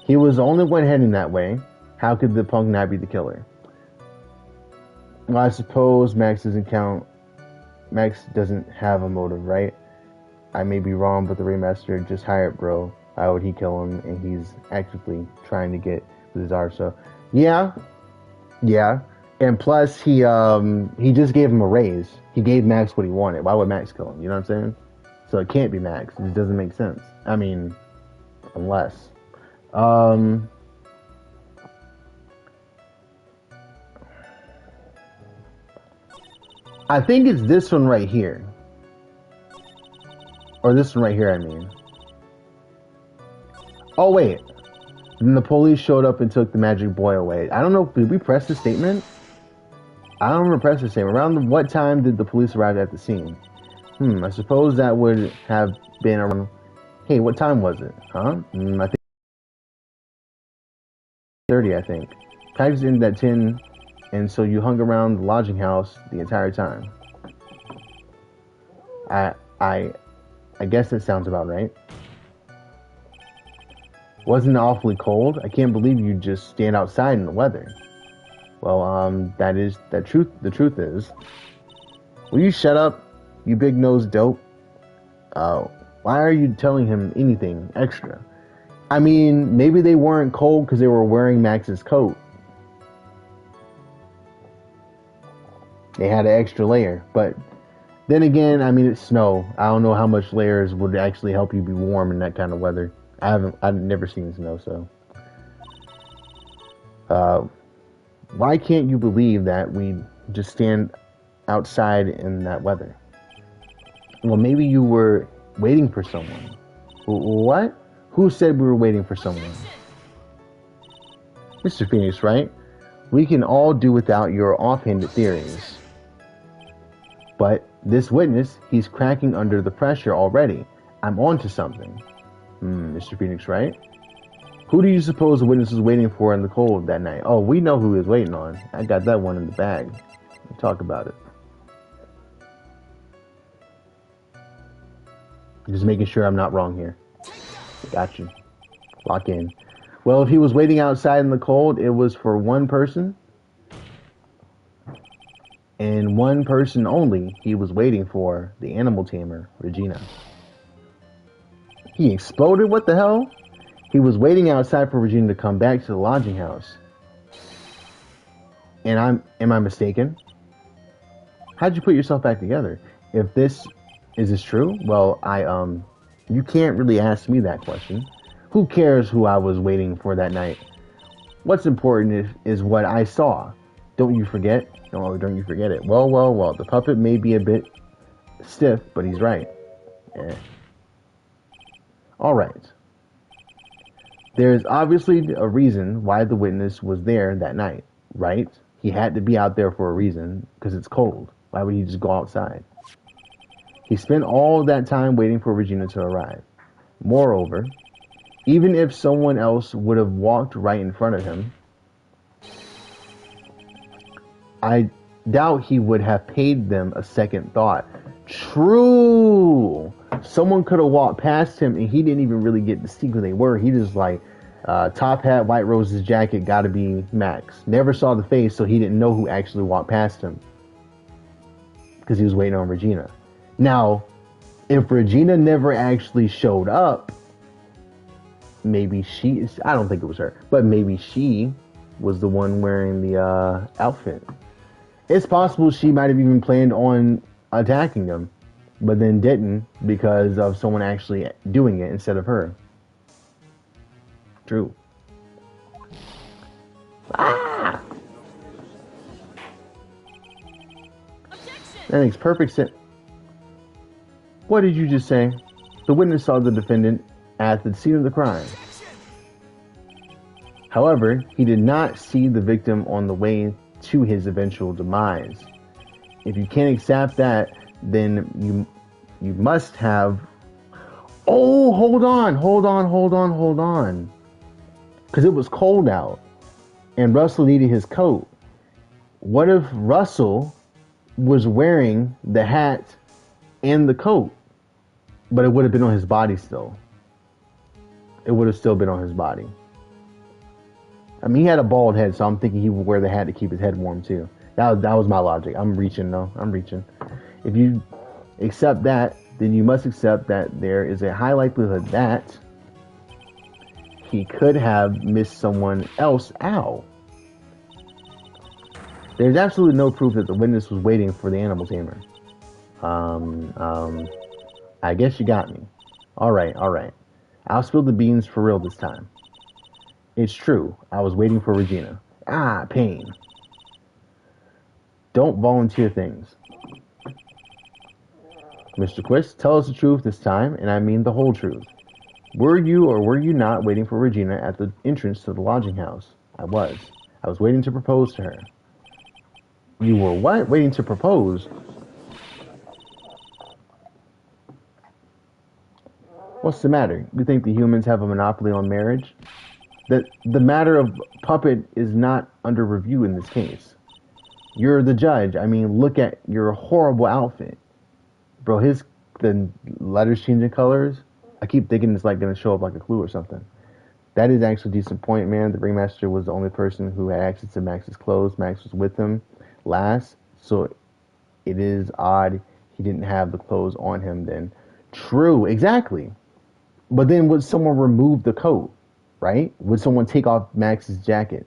S1: He was the only one heading that way. How could the punk not be the killer? Well, I suppose Max doesn't have a motive, right? I may be wrong, but the Ringmaster just hired Bro. Why would he kill him? And he's actively trying to get the Czar. So, yeah. And plus, he just gave him a raise. He gave Max what he wanted. Why would Max kill him? You know what I'm saying? So it can't be Max. It doesn't make sense. I mean, unless. Um, I think it's this one right here. Or this one right here, I mean. Oh, wait. Then the police showed up and took the magic boy away. I don't know. Did we press the statement? I don't remember pressing the statement. Around what time did the police arrive at the scene? I suppose that would have been around... Hey, what time was it? Huh? I think 30, I think. Practice ended at 10, and so you hung around the lodging house the entire time. I guess that sounds about right. Wasn't it awfully cold? I can't believe you just stand outside in the weather. Well, the truth is. Will you shut up, you big-nosed dope? Why are you telling him anything extra? I mean, maybe they weren't cold because they were wearing Max's coat. They had an extra layer, but then again, I mean, it's snow. I don't know how much layers would actually help you be warm in that kind of weather. I've never seen snow, so. Why can't you believe that we just stand outside in that weather? Well, maybe you were waiting for someone. What? Who said we were waiting for someone? Mr. Phoenix, right? We can all do without your offhanded theories. But this witness, he's cracking under the pressure already. I'm on to something. Mr. Phoenix, right? Who do you suppose the witness was waiting for in the cold that night? Oh, we know who he was waiting on. I got that one in the bag. We'll talk about it. Just making sure I'm not wrong here. Got you. Lock in. Well, if he was waiting outside in the cold, it was for one person. And one person only. He was waiting for the animal tamer, Regina. He exploded? What the hell? He was waiting outside for Regina to come back to the lodging house. And am I mistaken? How'd you put yourself back together? Is this true? Well, you can't really ask me that question. Who cares who I was waiting for that night? What's important is what I saw. Don't you forget? No, don't you forget it. Well, the puppet may be a bit stiff, but he's right. Yeah. Alright. There's obviously a reason why the witness was there that night, right? He had to be out there for a reason, because it's cold. Why would he just go outside? He spent all that time waiting for Regina to arrive. Moreover, even if someone else would have walked right in front of him, I doubt he would have paid them a second thought. True! Someone could have walked past him and he didn't even really get to see who they were. He just like, top hat, white roses jacket, gotta be Max. Never saw the face, so he didn't know who actually walked past him. Because he was waiting on Regina. Now, if Regina never actually showed up, maybe I don't think it was her, but maybe she was the one wearing the outfit. It's possible she might have even planned on attacking them, but then didn't because of someone actually doing it instead of her. True. Ah! That makes perfect sense. What did you just say? The witness saw the defendant at the scene of the crime. However, he did not see the victim on the way to his eventual demise. If you can't accept that, then you must have... Oh, hold on. Because it was cold out, and Russell needed his coat. What if Russell was wearing the hat and the coat, but it would have been on his body still? It would have still been on his body. I mean, he had a bald head, so I'm thinking he would wear the hat to keep his head warm too. That was my logic. I'm reaching. If you accept that, then you must accept that there is a high likelihood that he could have missed someone else out. There's absolutely no proof that the witness was waiting for the animal tamer. Um, um, I guess you got me. Alright, alright. I'll spill the beans for real this time. It's true. I was waiting for Regina. Ah, pain. Don't volunteer things. Mr. Quist, tell us the truth this time, and I mean the whole truth. Were you or were you not waiting for Regina at the entrance to the lodging house? I was. I was waiting to propose to her. You were what? Waiting to propose? What's the matter? You think the humans have a monopoly on marriage? The matter of puppet is not under review in this case. You're the judge. I mean, look at your horrible outfit. Bro, the letters changing colors, I keep thinking it's like going to show up like a clue or something. That is actually a decent point, man. The ringmaster was the only person who had access to Max's clothes. Max was with him last, so it is odd he didn't have the clothes on him then. True, exactly. But then would someone remove the coat, right? Would someone take off Max's jacket?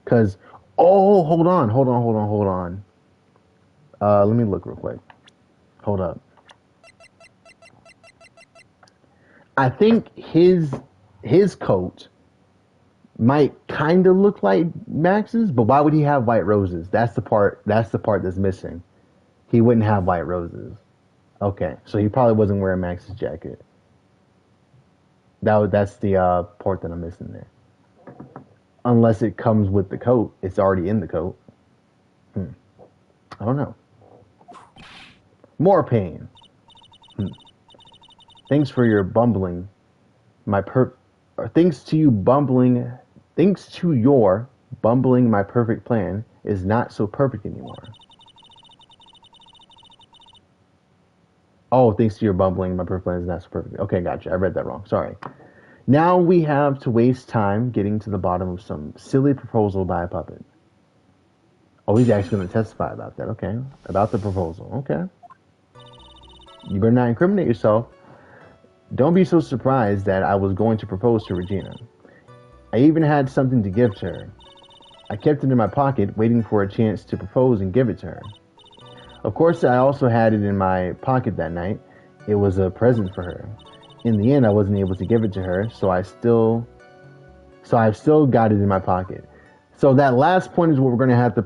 S1: Because, oh, hold on. Let me look real quick. Hold up. I think his coat might kind of look like Max's, but why would he have white roses? That's the part that's missing. He wouldn't have white roses. Okay, so he probably wasn't wearing Max's jacket. That's the part that I'm missing there. Unless it comes with the coat, it's already in the coat. I don't know. More pain. Thanks for your bumbling. Thanks to your bumbling, my perfect plan is not so perfect anymore. Oh, thanks to your bumbling, my perfect plan is not so perfect. Okay, gotcha. I read that wrong. Sorry. Now we have to waste time getting to the bottom of some silly proposal by a puppet. Oh, he's actually going to testify about that. Okay. About the proposal. Okay. You better not incriminate yourself. Don't be so surprised that I was going to propose to Regina. I even had something to give to her. I kept it in my pocket, waiting for a chance to propose and give it to her. Of course, I also had it in my pocket that night. It was a present for her. In the end, I wasn't able to give it to her, so I've still got it in my pocket. So that last point is what we're going to have to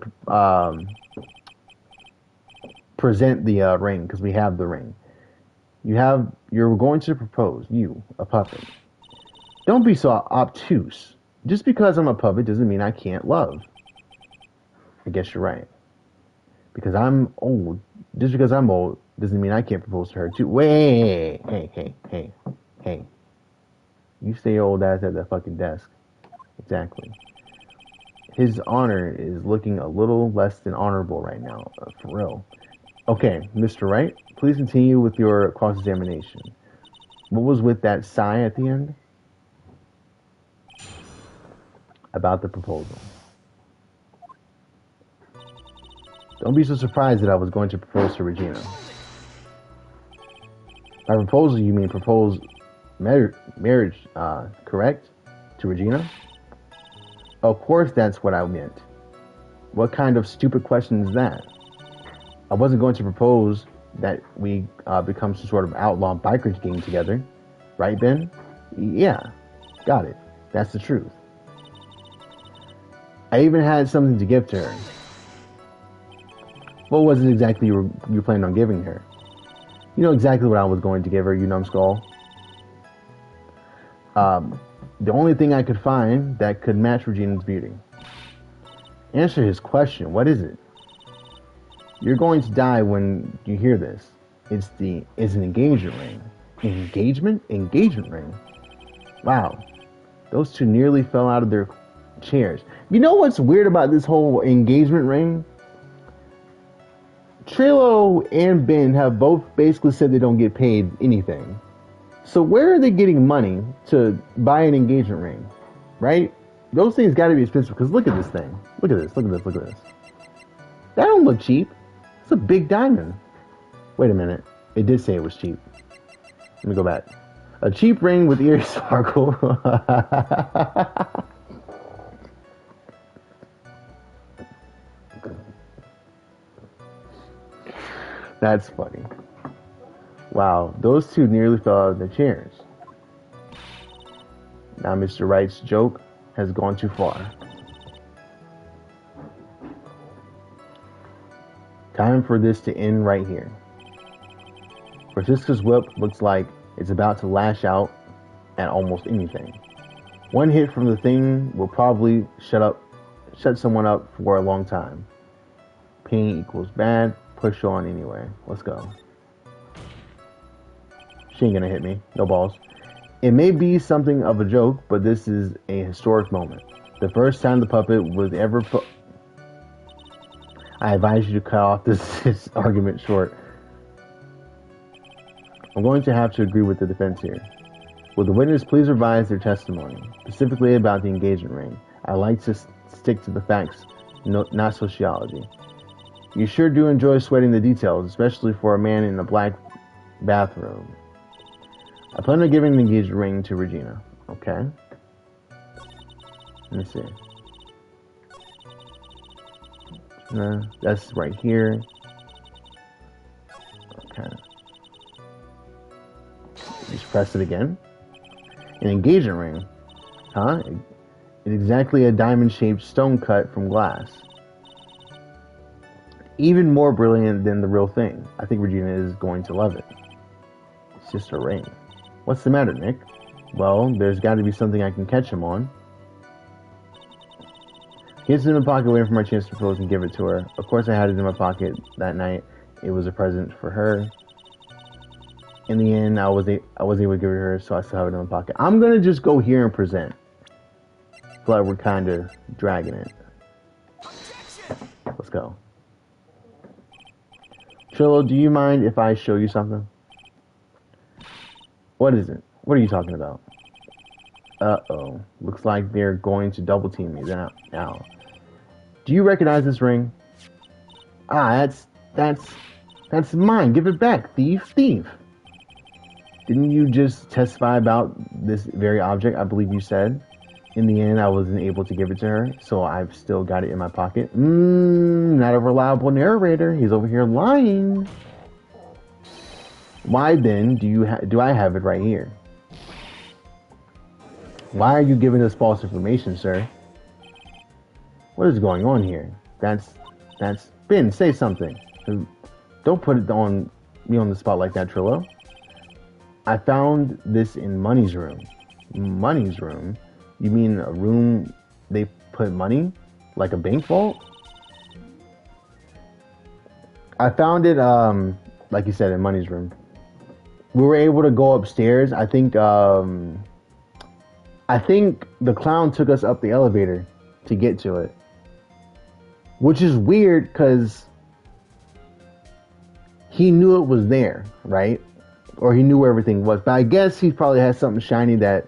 S1: present the ring, because we have the ring. You're going to propose, you, a puppet. Don't be so obtuse. Just because I'm a puppet doesn't mean I can't love. I guess you're right. Because I'm old. Just because I'm old doesn't mean I can't propose to her too. Wait, hey. You stay your old ass at that fucking desk. Exactly. His honor is looking a little less than honorable right now, for real. Okay, Mr. Wright, please continue with your cross-examination. What was with that sigh at the end? About the proposal. Don't be so surprised that I was going to propose to Regina. By proposal, you mean propose marriage, correct? To Regina? Of course that's what I meant. What kind of stupid question is that? I wasn't going to propose that we become some sort of outlaw bikers gang together. Right, Ben? Yeah, got it. That's the truth. I even had something to give to her. What was it exactly you planned on giving her? You know exactly what I was going to give her, you numbskull. The only thing I could find that could match Regina's beauty. Answer his question. What is it? You're going to die when you hear this. It's an engagement ring. Engagement ring? Wow. Those two nearly fell out of their chairs. You know what's weird about this whole engagement ring? Trillo and Ben have both basically said they don't get paid anything. So where are they getting money to buy an engagement ring? Right? Those things got to be expensive, because look at this thing. Look at this. That don't look cheap. It's a big diamond. Wait a minute. It did say it was cheap. Let me go back. A cheap ring with ear sparkle. That's funny. Wow, those two nearly fell out of their chairs. Now Mr. Wright's joke has gone too far. Time for this to end right here. Francisca's whip looks like it's about to lash out at almost anything. One hit from the thing will probably shut someone up for a long time. Pain equals bad. Push on anyway. Let's go. She ain't gonna hit me. No balls. It may be something of a joke, but this is a historic moment. The first time the puppet was ever I advise you to cut off this argument short. I'm going to have to agree with the defense here. Will the witness please revise their testimony, specifically about the engagement ring? I like to stick to the facts, not sociology. You sure do enjoy sweating the details, especially for a man in a black bathrobe. I plan on giving the engagement ring to Regina. Okay. Let me see. That's right here. Okay. Just press it again. An engagement ring. Huh? It's exactly a diamond-shaped stone cut from glass. Even more brilliant than the real thing. I think Regina is going to love it. It's just a ring. What's the matter, Nick? Well, there's got to be something I can catch him on. Gets it in my pocket, waiting for my chance to propose and give it to her. Of course, I had it in my pocket that night. It was a present for her. In the end, I was able to give it to her, so I still have it in my pocket. I'm gonna just go here and present. I feel like we're kind of dragging it. Let's go. Trillo, do you mind if I show you something? What is it? What are you talking about? Uh-oh. Looks like they're going to double team me now. Do you recognize this ring? Ah, that's mine. Give it back, thief. Didn't you just testify about this very object? I believe you said. In the end, I wasn't able to give it to her, so I've still got it in my pocket. Not a reliable narrator. He's over here lying. Why then do I have it right here? Why are you giving us false information, sir? What is going on here? That's Ben, say something. Don't put it on me on the spot like that, Trillo. I found this in Money's room. Money's room? You mean a room they put money? Like a bank vault? I found it, like you said, in Money's room. We were able to go upstairs. I think the clown took us up the elevator to get to it. Which is weird because he knew it was there, right? Or he knew where everything was. But I guess he probably has something shiny that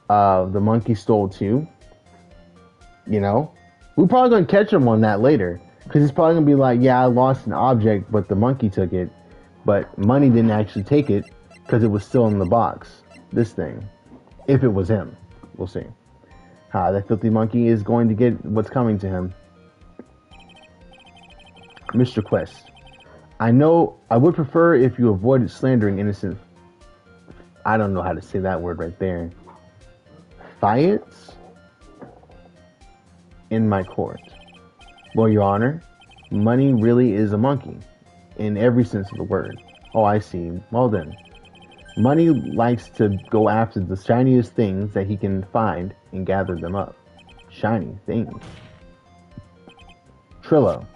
S1: the monkey stole too. You know? We're probably going to catch him on that later. Because he's probably going to be like, yeah, I lost an object, but the monkey took it. But Money didn't actually take it because it was still in the box. This thing. If it was him. We'll see. That filthy monkey is going to get what's coming to him. Mr. Quest. I know I would prefer if you avoided slandering innocent... I don't know how to say that word right there. Fiats? In my court. Well, Your Honor, Money really is a monkey. In every sense of the word. Oh, I see. Well then. Money likes to go after the shiniest things that he can find and gather them up. Shiny things. Trillo.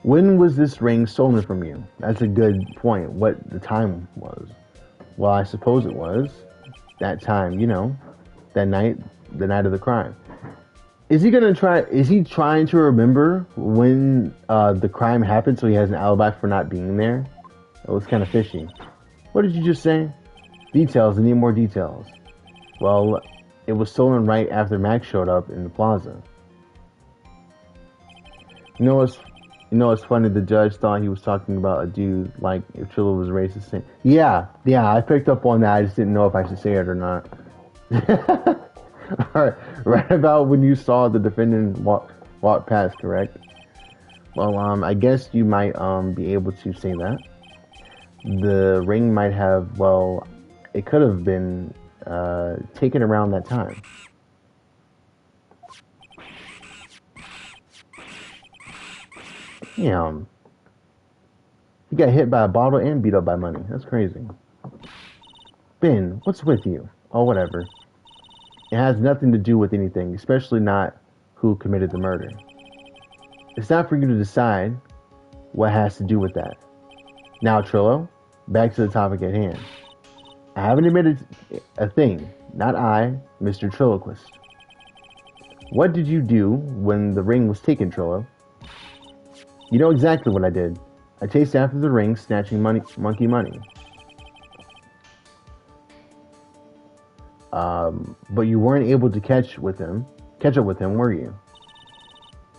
S1: When was this ring stolen from you? That's a good point. What the time was. Well, I suppose it was. That time, you know. That night, the night of the crime. Is he trying to remember when the crime happened so he has an alibi for not being there? It was kind of fishy. What did you just say? Details, I need more details. Well, it was stolen right after Max showed up in the plaza. You know what's funny? The judge thought he was talking about a dude, like if Trillo was racist. Yeah, I picked up on that. I just didn't know if I should say it or not. Alright, right about when you saw the defendant walk past, correct? Well, I guess you might be able to say that. The ring might have, well, it could have been taken around that time. Damn. He got hit by a bottle and beat up by money. That's crazy. Ben, what's with you? Oh, whatever. It has nothing to do with anything, especially not who committed the murder. It's not for you to decide what has to do with that. Now, Trillo, back to the topic at hand. I haven't admitted a thing. Not I, Mr. Trilloquist. What did you do when the ring was taken, Trillo? You know exactly what I did. I chased after the ring, snatching monkey money. But you weren't able to catch up with him, were you?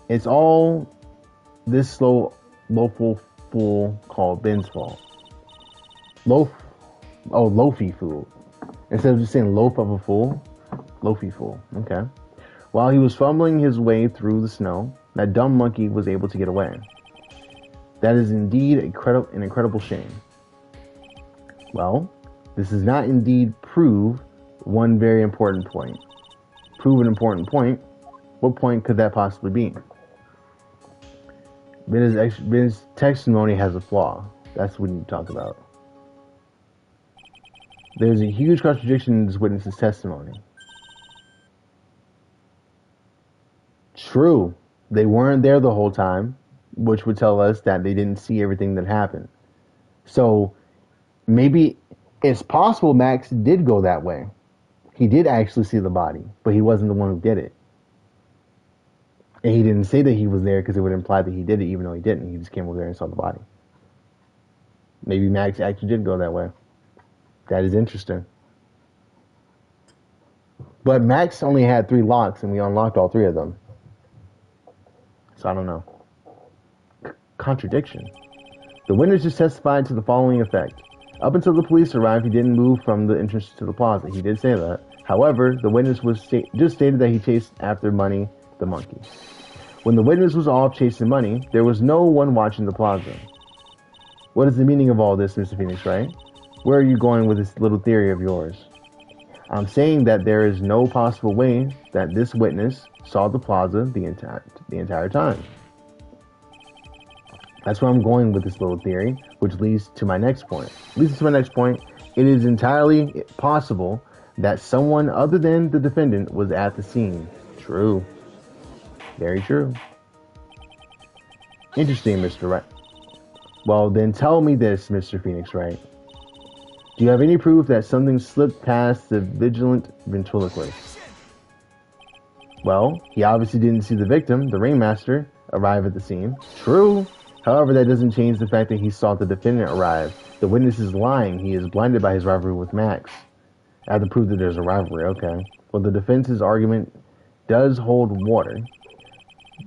S1: It's all this loaful fool called Ben's fault. Loafy fool. Instead of just saying loaf of a fool, loafy fool. Okay. While he was fumbling his way through the snow, that dumb monkey was able to get away. That is indeed an incredible shame. Well, this does not indeed prove one very important point. Prove an important point? What point could that possibly be? Ben's testimony has a flaw. That's what we need to talk about. There's a huge contradiction in this witness's testimony. True, they weren't there the whole time, which would tell us that they didn't see everything that happened. So maybe it's possible Max did go that way. He did actually see the body, but he wasn't the one who did it. And he didn't say that he was there because it would imply that he did it, even though he didn't. He just came over there and saw the body. Maybe Max actually did go that way. That is interesting. But Max only had 3 locks, and we unlocked all 3 of them. So I don't know. Contradiction. The witness just testified to the following effect. Up until the police arrived, he didn't move from the entrance to the plaza. He did say that. However, the witness just stated that he chased after money, the monkey. When the witness was off chasing money, there was no one watching the plaza. What is the meaning of all this, Mr. Phoenix, Wright? Where are you going with this little theory of yours? I'm saying that there is no possible way that this witness saw the plaza the entire time. That's where I'm going with this little theory, which leads to my next point. It is entirely possible that someone other than the defendant was at the scene. True. Very true. Interesting, Mr. Wright. Well, then tell me this, Mr. Phoenix Wright. Do you have any proof that something slipped past the vigilant ventriloquist? Well, he obviously didn't see the victim, the ringmaster, arrive at the scene. True. However, that doesn't change the fact that he saw the defendant arrive. The witness is lying. He is blinded by his rivalry with Max. I have to prove that there's a rivalry. Okay. Well, the defense's argument does hold water.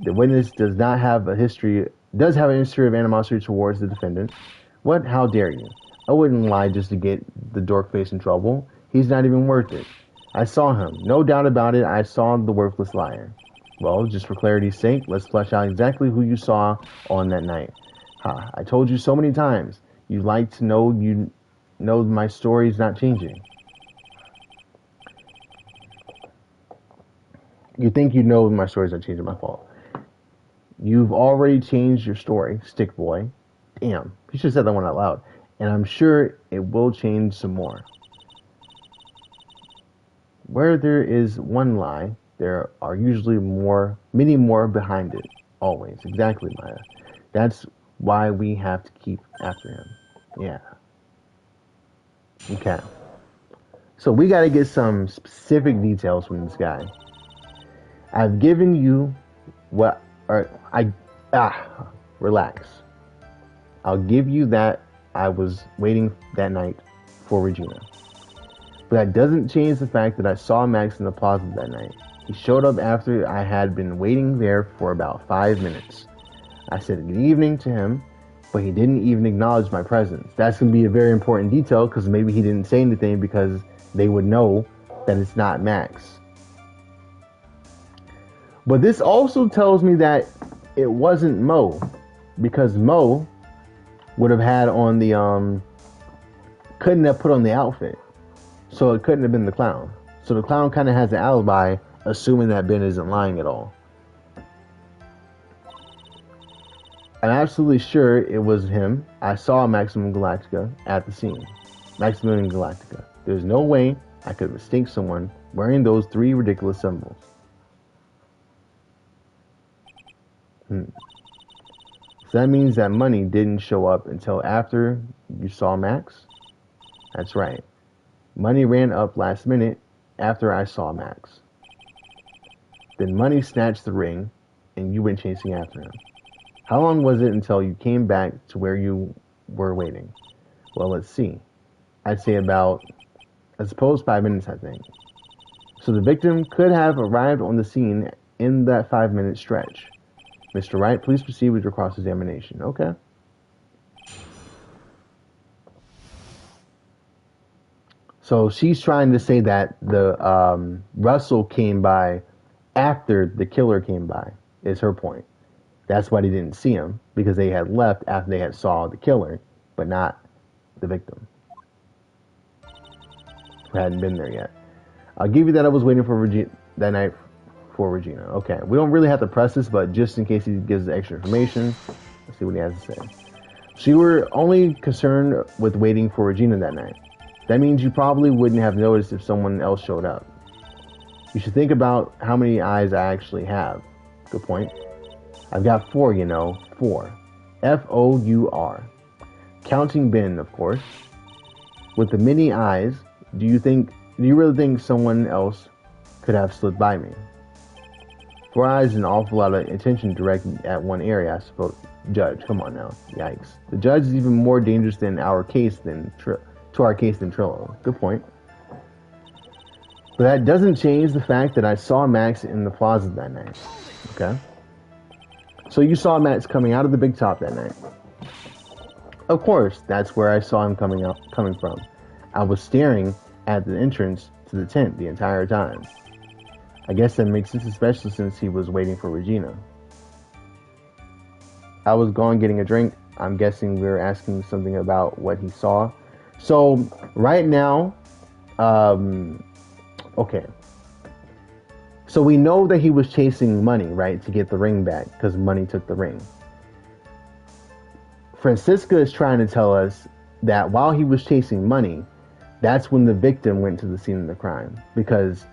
S1: The witness does have a history of animosity towards the defendant. What? How dare you? I wouldn't lie just to get the dork face in trouble. He's not even worth it. I saw him. No doubt about it, I saw the worthless liar. Well, just for clarity's sake, let's flesh out exactly who you saw on that night. I told you so many times. You like to know my story's not changing. You think you know my story's not changing, my fault. You've already changed your story, stick boy. Damn, you should have said that one out loud. And I'm sure it will change some more. Where there is one lie, there are usually many more behind it. Always. Exactly, Maya. That's why we have to keep after him. Yeah. Okay. So we got to get some specific details from this guy. I've given you relax. I'll give you that I was waiting that night for Regina. But that doesn't change the fact that I saw Max in the plaza that night. He showed up after I had been waiting there for about 5 minutes. I said good evening to him, but he didn't even acknowledge my presence. That's going to be a very important detail because maybe he didn't say anything because they would know that it's not Max. But this also tells me that it wasn't Mo. because Mo would have had on the couldn't have put on the outfit, so it couldn't have been the clown. So the clown kind of has an alibi, assuming that Ben isn't lying at all. I'm absolutely sure it was him. I saw Maximum Galactica at the scene. Maximilian Galactica. There's no way I could mistake someone wearing those 3 ridiculous symbols. So that means that money didn't show up until after you saw Max? That's right. Money ran up last minute after I saw Max. Then Money snatched the ring and you went chasing after him. How long was it until you came back to where you were waiting? Well, let's see. I'd say about, I suppose, 5 minutes, I think. So the victim could have arrived on the scene in that 5-minute stretch. Mr. Wright, please proceed with your cross-examination. Okay. So she's trying to say that the Russell came by after the killer came by, is her point. That's why they didn't see him, because they had left after they had saw the killer, but not the victim, who hadn't been there yet. I'll give you that I was waiting for that night for Regina. Okay, we don't really have to press this, but just in case he gives extra information, let's see what he has to say. So you were only concerned with waiting for Regina that night. That means you probably wouldn't have noticed if someone else showed up. You should think about how many eyes I actually have. Good point. I've got 4, you know. 4. F-O-U-R. Counting Ben, of course. With the many eyes, do you really think someone else could have slipped by me? 4 eyes is an awful lot of attention directed at one area, I suppose. Judge, come on now. Yikes. The judge is even more dangerous than our case than Trillo. Good point. But that doesn't change the fact that I saw Max in the plaza that night. Okay? So you saw Max coming out of the big top that night. Of course, that's where I saw him coming from. I was staring at the entrance to the tent the entire time. I guess that makes sense, especially since he was waiting for Regina. I was gone getting a drink. I'm guessing we were asking something about what he saw. So, right now, okay. So we know that he was chasing Money, right, to get the ring back, because Money took the ring. Francisca is trying to tell us that while he was chasing Money, that's when the victim went to the scene of the crime, because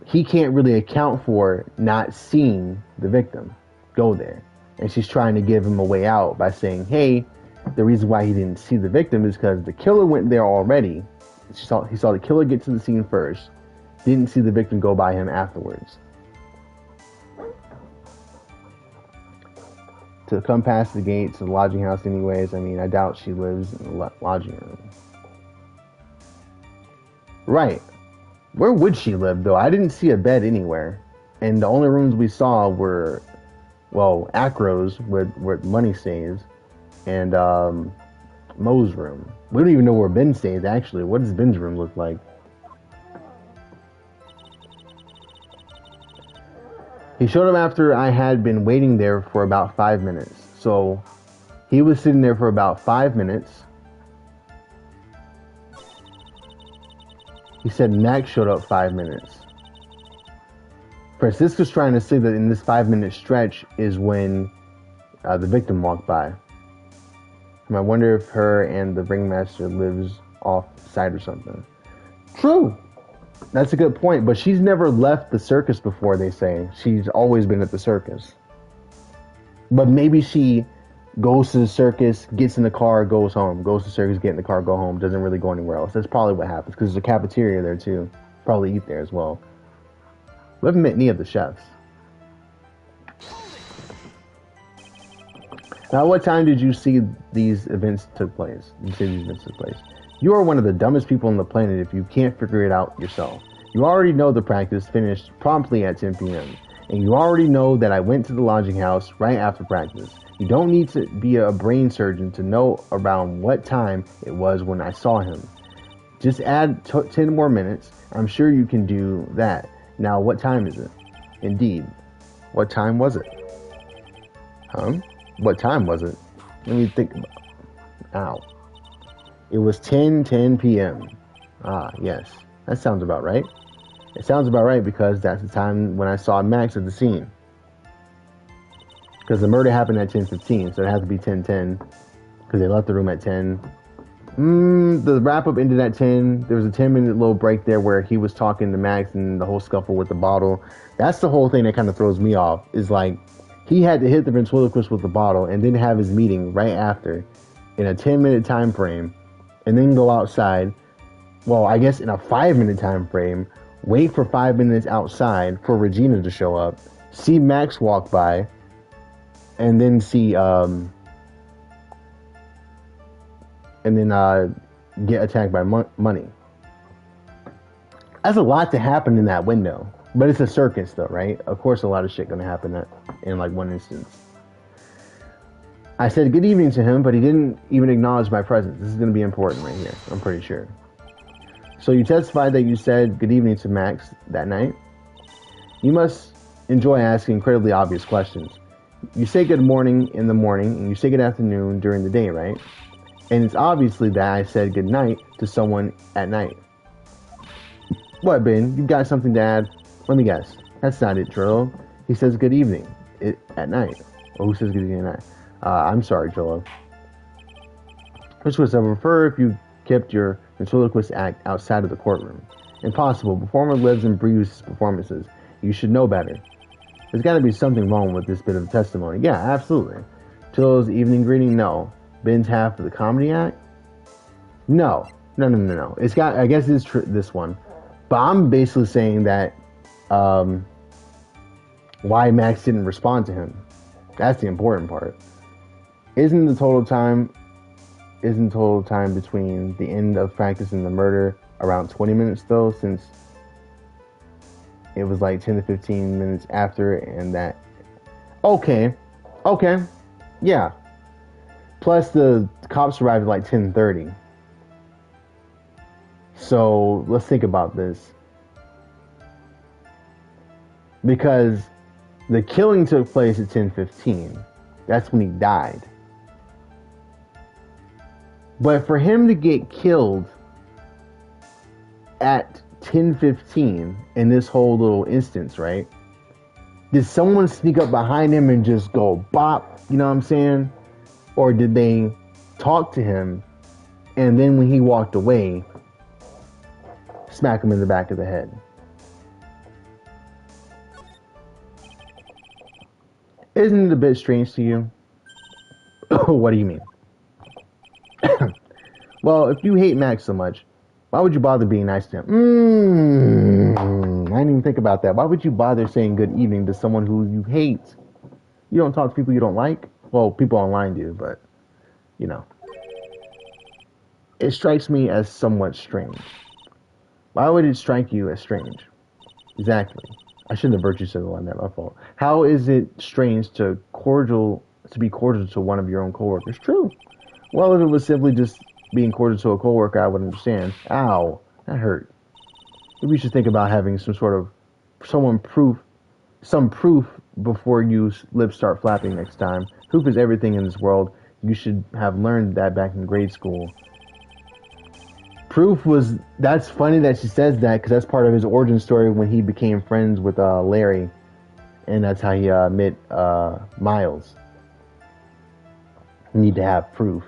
S1: he can't really account for not seeing the victim go there. And she's trying to give him a way out by saying, hey, the reason why he didn't see the victim is because the killer went there already. He saw the killer get to the scene first, didn't see the victim go by him afterwards. To come past the gate to the lodging house anyways, I mean, I doubt she lives in the lodging room. Right. Where would she live, though? I didn't see a bed anywhere. And the only rooms we saw were, well, Acro's, where Money stays, and Mo's room. We don't even know where Ben stays, actually. What does Ben's room look like? He showed up after I had been waiting there for about 5 minutes. So he was sitting there for about 5 minutes. He said Max showed up 5 minutes. Francisco's trying to say that in this 5-minute stretch is when the victim walked by. And I wonder if her and the ringmaster lives off-site or something. True. That's a good point, but she's never left the circus before, they say. She's always been at the circus. But maybe she goes to the circus, gets in the car, goes home. Goes to the circus, get in the car, go home. Doesn't really go anywhere else. That's probably what happens, because there's a cafeteria there too. Probably eat there as well. We haven't met any of the chefs. Now, what time did you see these events took place? You are one of the dumbest people on the planet if you can't figure it out yourself. You already know the practice finished promptly at 10 p.m. And you already know that I went to the lodging house right after practice. You don't need to be a brain surgeon to know around what time it was when I saw him. Just add 10 more minutes. I'm sure you can do that. Now, what time is it? Indeed. What time was it? Huh? What time was it? Let me think about it. Ow. It was 10:10 p.m. Ah, yes. That sounds about right. It sounds about right because that's the time when I saw Max at the scene. Because the murder happened at 10:15, so it had to be 10:10 because they left the room at 10. The wrap up ended at 10. There was a 10-minute little break there where he was talking to Max and the whole scuffle with the bottle. That's the whole thing that kind of throws me off. Is like he had to hit the ventriloquist with the bottle and then have his meeting right after in a 10-minute time frame and then go outside. Well, I guess in a 5-minute time frame, wait for 5 minutes outside for Regina to show up, see Max walk by, and then see get attacked by money. That's a lot to happen in that window. But it's a circus though, right? Of course a lot of shit gonna happen in like one instance. I said good evening to him, but he didn't even acknowledge my presence. This is gonna be important right here, I'm pretty sure. So you testified that you said good evening to Max that night. You must enjoy asking incredibly obvious questions. You say good morning in the morning, and you say good afternoon during the day, right? And it's obviously that I said good night to someone at night. What, Ben? You got something to add? Let me guess. That's not it, Trillo. He says good evening at night. Oh, who says good evening at night? I'm sorry, Trillo. Which was I would prefer if you kept your ventriloquist act outside of the courtroom. Impossible. Performer lives and breathes performances. You should know better. There's got to be something wrong with this bit of testimony. Yeah, absolutely. Trillo's evening greeting? No. Ben's half of the comedy act? No. It's got, I guess it's this one. But I'm basically saying that why Max didn't respond to him. That's the important part. Isn't the total time between the end of practice and the murder around 20 minutes though, since it was like 10 to 15 minutes after and that. Okay. Yeah. Plus the cops arrived at like 10:30. So let's think about this. Because the killing took place at 10:15. That's when he died. But for him to get killed at 10:15 in this whole little instance, right? Did someone sneak up behind him and just go bop, you know what I'm saying? Or did they talk to him and then when he walked away, smack him in the back of the head? Isn't it a bit strange to you? What do you mean? Well, if you hate Max so much, why would you bother being nice to him? I didn't even think about that. Why would you bother saying good evening to someone who you hate? You don't talk to people you don't like? Well, people online do, but, you know. It strikes me as somewhat strange. Why would it strike you as strange? Exactly. I shouldn't have virtue signaled on that, my fault. How is it strange to be cordial to one of your own coworkers? True. Well, if it was simply just being cordial to a coworker, I would understand. Ow, that hurt. Maybe you should think about having some proof before you lips start flapping next time. Proof is everything in this world. You should have learned that back in grade school. That's funny that she says that because that's part of his origin story when he became friends with Larry. And that's how he met Miles. You need to have proof.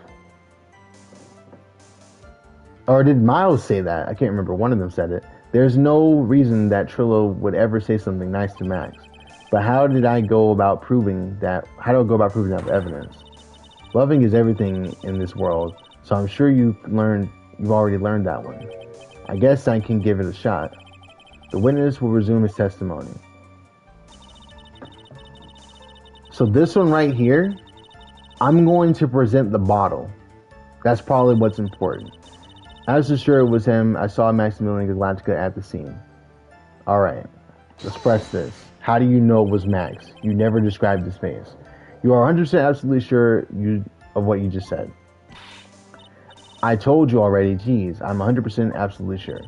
S1: Or did Miles say that? I can't remember. One of them said it. There's no reason that Trillo would ever say something nice to Max. But how do I go about proving that with evidence? Loving is everything in this world. So I'm sure you've already learned that one. I guess I can give it a shot. The witness will resume his testimony. So this one right here, I'm going to present the bottle. That's probably what's important. I was sure it was him. I saw Maximilian Galactica at the scene. Alright, let's press this. How do you know it was Max? You never described his face. You are 100% absolutely sure of what you just said. I told you already, geez, I'm 100% absolutely sure.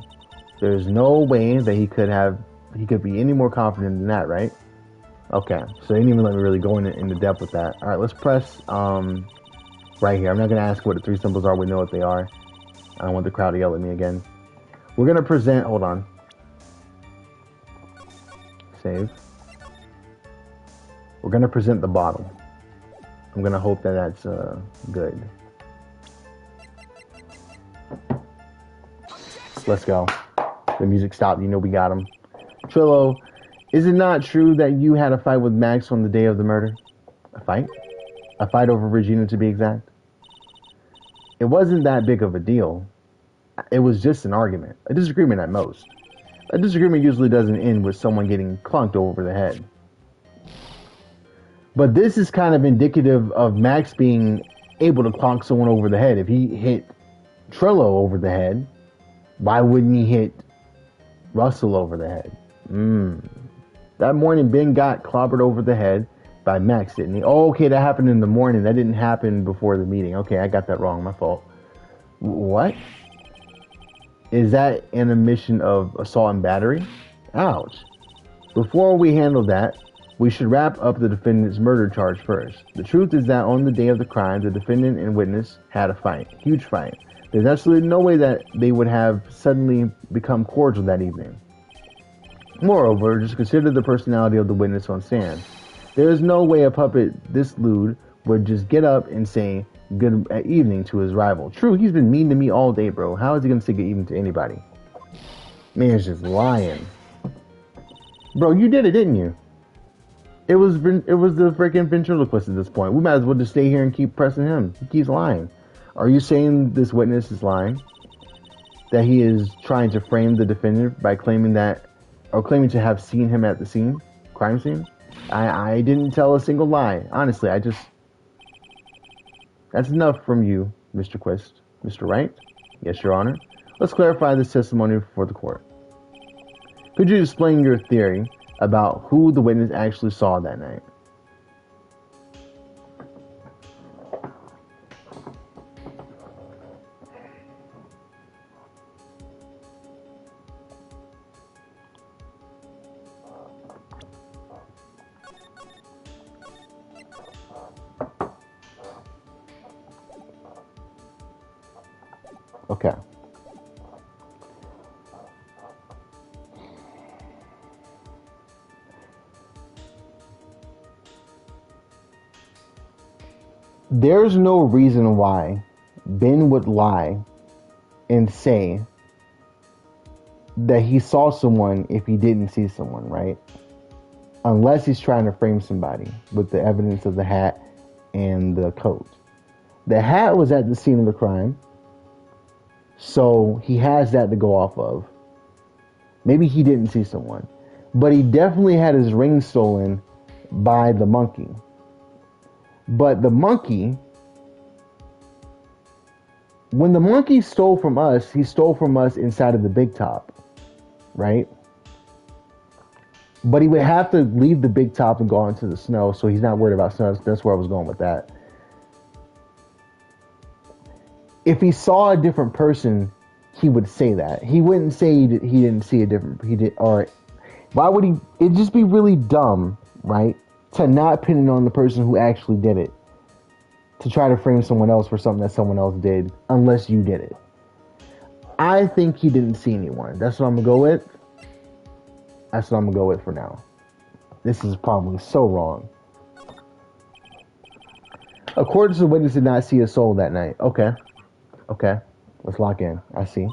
S1: There's no way that he could be any more confident than that, right? Okay, so they didn't even let me really go into depth with that. All right, let's press right here. I'm not gonna ask what the three symbols are. We know what they are. I don't want the crowd to yell at me again. We're gonna present. Hold on. Save. We're gonna present the bottle. I'm gonna hope that that's good. Let's go. The music stopped. You know we got him. Trillo, is it not true that you had a fight with Max on the day of the murder? A fight? A fight over Regina, to be exact? It wasn't that big of a deal. It was just an argument. A disagreement at most. A disagreement usually doesn't end with someone getting clunked over the head. But this is kind of indicative of Max being able to clonk someone over the head. If he hit Trillo over the head, why wouldn't he hit Russell over the head? That morning, Ben got clobbered over the head by Max, didn't he? Oh, okay, that happened in the morning. That didn't happen before the meeting. Okay, I got that wrong. My fault. What? Is that an admission of assault and battery? Ouch. Before we handle that, we should wrap up the defendant's murder charge first. The truth is that on the day of the crime, the defendant and witness had a fight. Huge fight. There's absolutely no way that they would have suddenly become cordial that evening. Moreover, just consider the personality of the witness on stand. There is no way a puppet this lewd would just get up and say good evening to his rival. True, he's been mean to me all day, bro. How is he going to say good evening to anybody? Man's just lying. Bro, you did it, didn't you? It was the freaking ventriloquist at this point. We might as well just stay here and keep pressing him. He keeps lying. Are you saying this witness is lying? That he is trying to frame the defendant by claiming to have seen him at the crime scene? I didn't tell a single lie. Honestly, that's enough from you, Mr. Quist. Mr. Wright? Yes, Your Honor. Let's clarify this testimony before the court. Could you explain your theory about who the witness actually saw that night? Okay. There's no reason why Ben would lie and say that he saw someone if he didn't see someone, right? Unless he's trying to frame somebody with the evidence of the hat and the coat. The hat was at the scene of the crime, so he has that to go off of. Maybe he didn't see someone, but he definitely had his ring stolen by the monkey. But the monkey, when the monkey stole from us, he stole from us inside of the big top, right? But he would have to leave the big top and go out into the snow, so he's not worried about snow. That's where I was going with that. If he saw a different person, he would say that. He wouldn't say he didn't see a different. He did, or why would he? It'd just be really dumb, right? To not pin it on the person who actually did it. To try to frame someone else for something that someone else did, unless you did it. I think he didn't see anyone. That's what I'm gonna go with. That's what I'm gonna go with for now. This is probably so wrong. According to the witness, did not see a soul that night. Okay. Let's lock in. I see.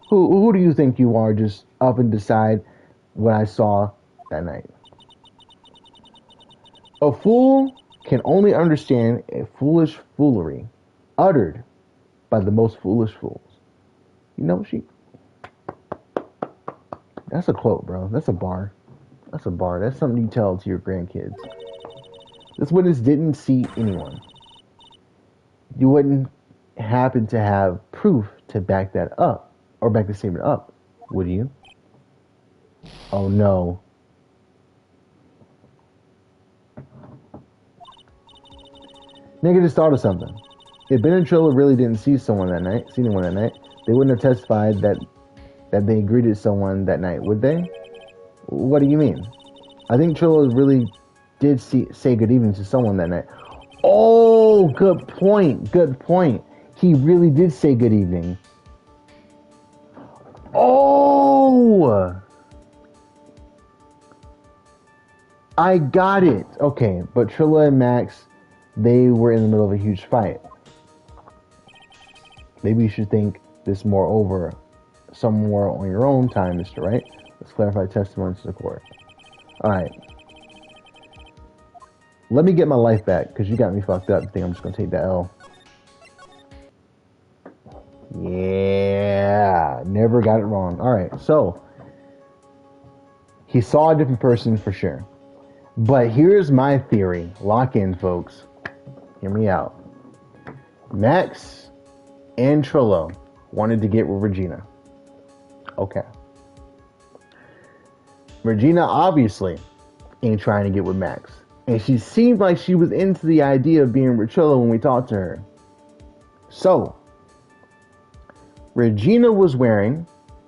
S1: Who do you think you are? Just up and decide what I saw that night. A fool can only understand a foolish foolery uttered by the most foolish fools. You know, that's a quote, bro. That's a bar. That's something you tell to your grandkids. This witness didn't see anyone. You wouldn't happen to have proof to back that up, or back the statement up, would you? Oh no. Nigga just thought of something. If Ben and Trilla really didn't see anyone that night, they wouldn't have testified that they greeted someone that night, would they? What do you mean? I think Trillo really did say good evening to someone that night. Oh, good point. Good point. He really did say good evening. Oh! I got it. Okay, but Trilla and Max, they were in the middle of a huge fight. Maybe you should think this more over, some more on your own time, Mr. Wright. Let's clarify testimony to the court. Alright. Let me get my life back, because you got me fucked up. I think I'm just going to take that L. Yeah. Never got it wrong. Alright, so. He saw a different person for sure. But here's my theory. Lock in, folks. Hear me out. Max and Trillo wanted to get with Regina. Okay. Regina obviously ain't trying to get with Max. And she seemed like she was into the idea of being with Trillo when we talked to her. So, Regina was wearing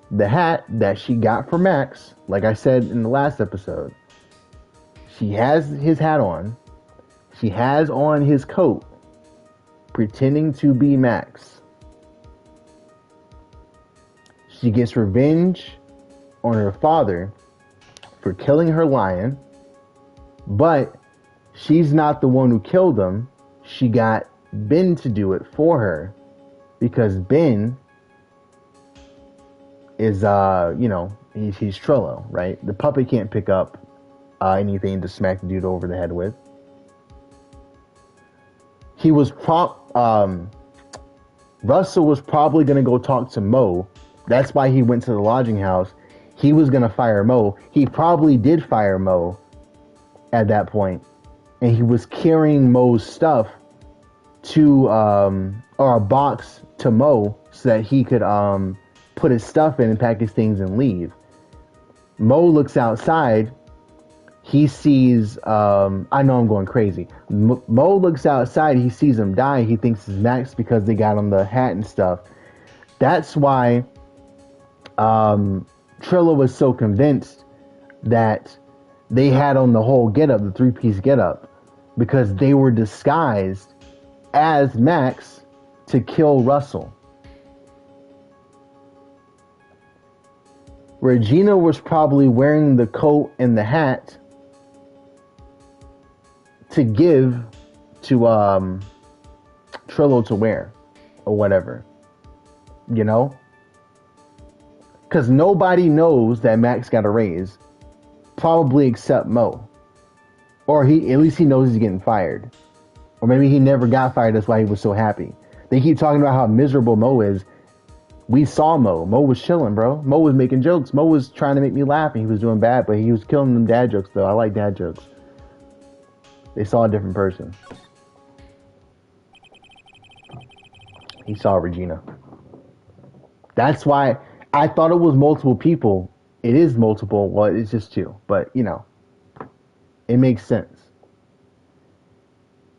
S1: the hat that she got for Max, like I said in the last episode. She has his hat on. She has on his coat, pretending to be Max. She gets revenge on her father for killing her lion, but she's not the one who killed him. She got Ben to do it for her because Ben is, he's Trillo, right? The puppet can't pick up anything to smack the dude over the head with. He was Russell was probably going to go talk to Mo. That's why he went to the lodging house. He was going to fire Mo. He probably did fire Mo at that point. And he was carrying Mo's stuff to, or a box to Mo so that he could put his stuff in and pack his things and leave. Mo looks outside. He sees, I know I'm going crazy. Mo looks outside. He sees him die. He thinks it's Max because they got him the hat and stuff. That's why Trillo was so convinced that they had on the whole getup, the three-piece getup, because they were disguised as Max to kill Russell. Regina was probably wearing the coat and the hat to give to Trillo to wear or whatever, you know, because nobody knows that Max got a raise, probably except Mo, or at least he knows he's getting fired, or maybe he never got fired. That's why he was so happy. They keep talking about how miserable Mo is. We saw Mo. Mo was chilling, bro. Mo was making jokes. Mo was trying to make me laugh, and he was doing bad, but he was killing them dad jokes though. I like dad jokes. They saw a different person. He saw Regina. That's why I thought it was multiple people. It is multiple. Well, it's just two. But, you know, it makes sense.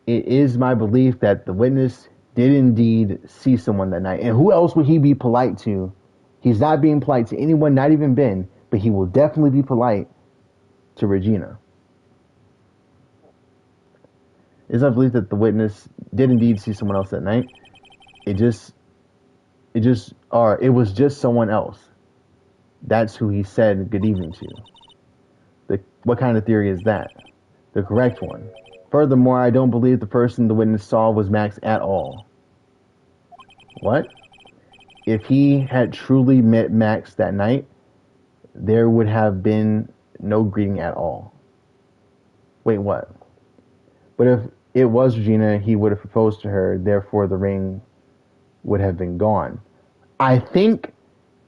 S1: It is my belief that the witness did indeed see someone that night. And who else would he be polite to? He's not being polite to anyone, not even Ben. But he will definitely be polite to Regina. It's my belief that the witness did indeed see someone else that night. It was just someone else. That's who he said good evening to. What kind of theory is that? The correct one. Furthermore, I don't believe the person the witness saw was Max at all. What? If he had truly met Max that night, there would have been no greeting at all. Wait, what? But if it was Regina, he would have proposed to her, therefore the ring would have been gone. I think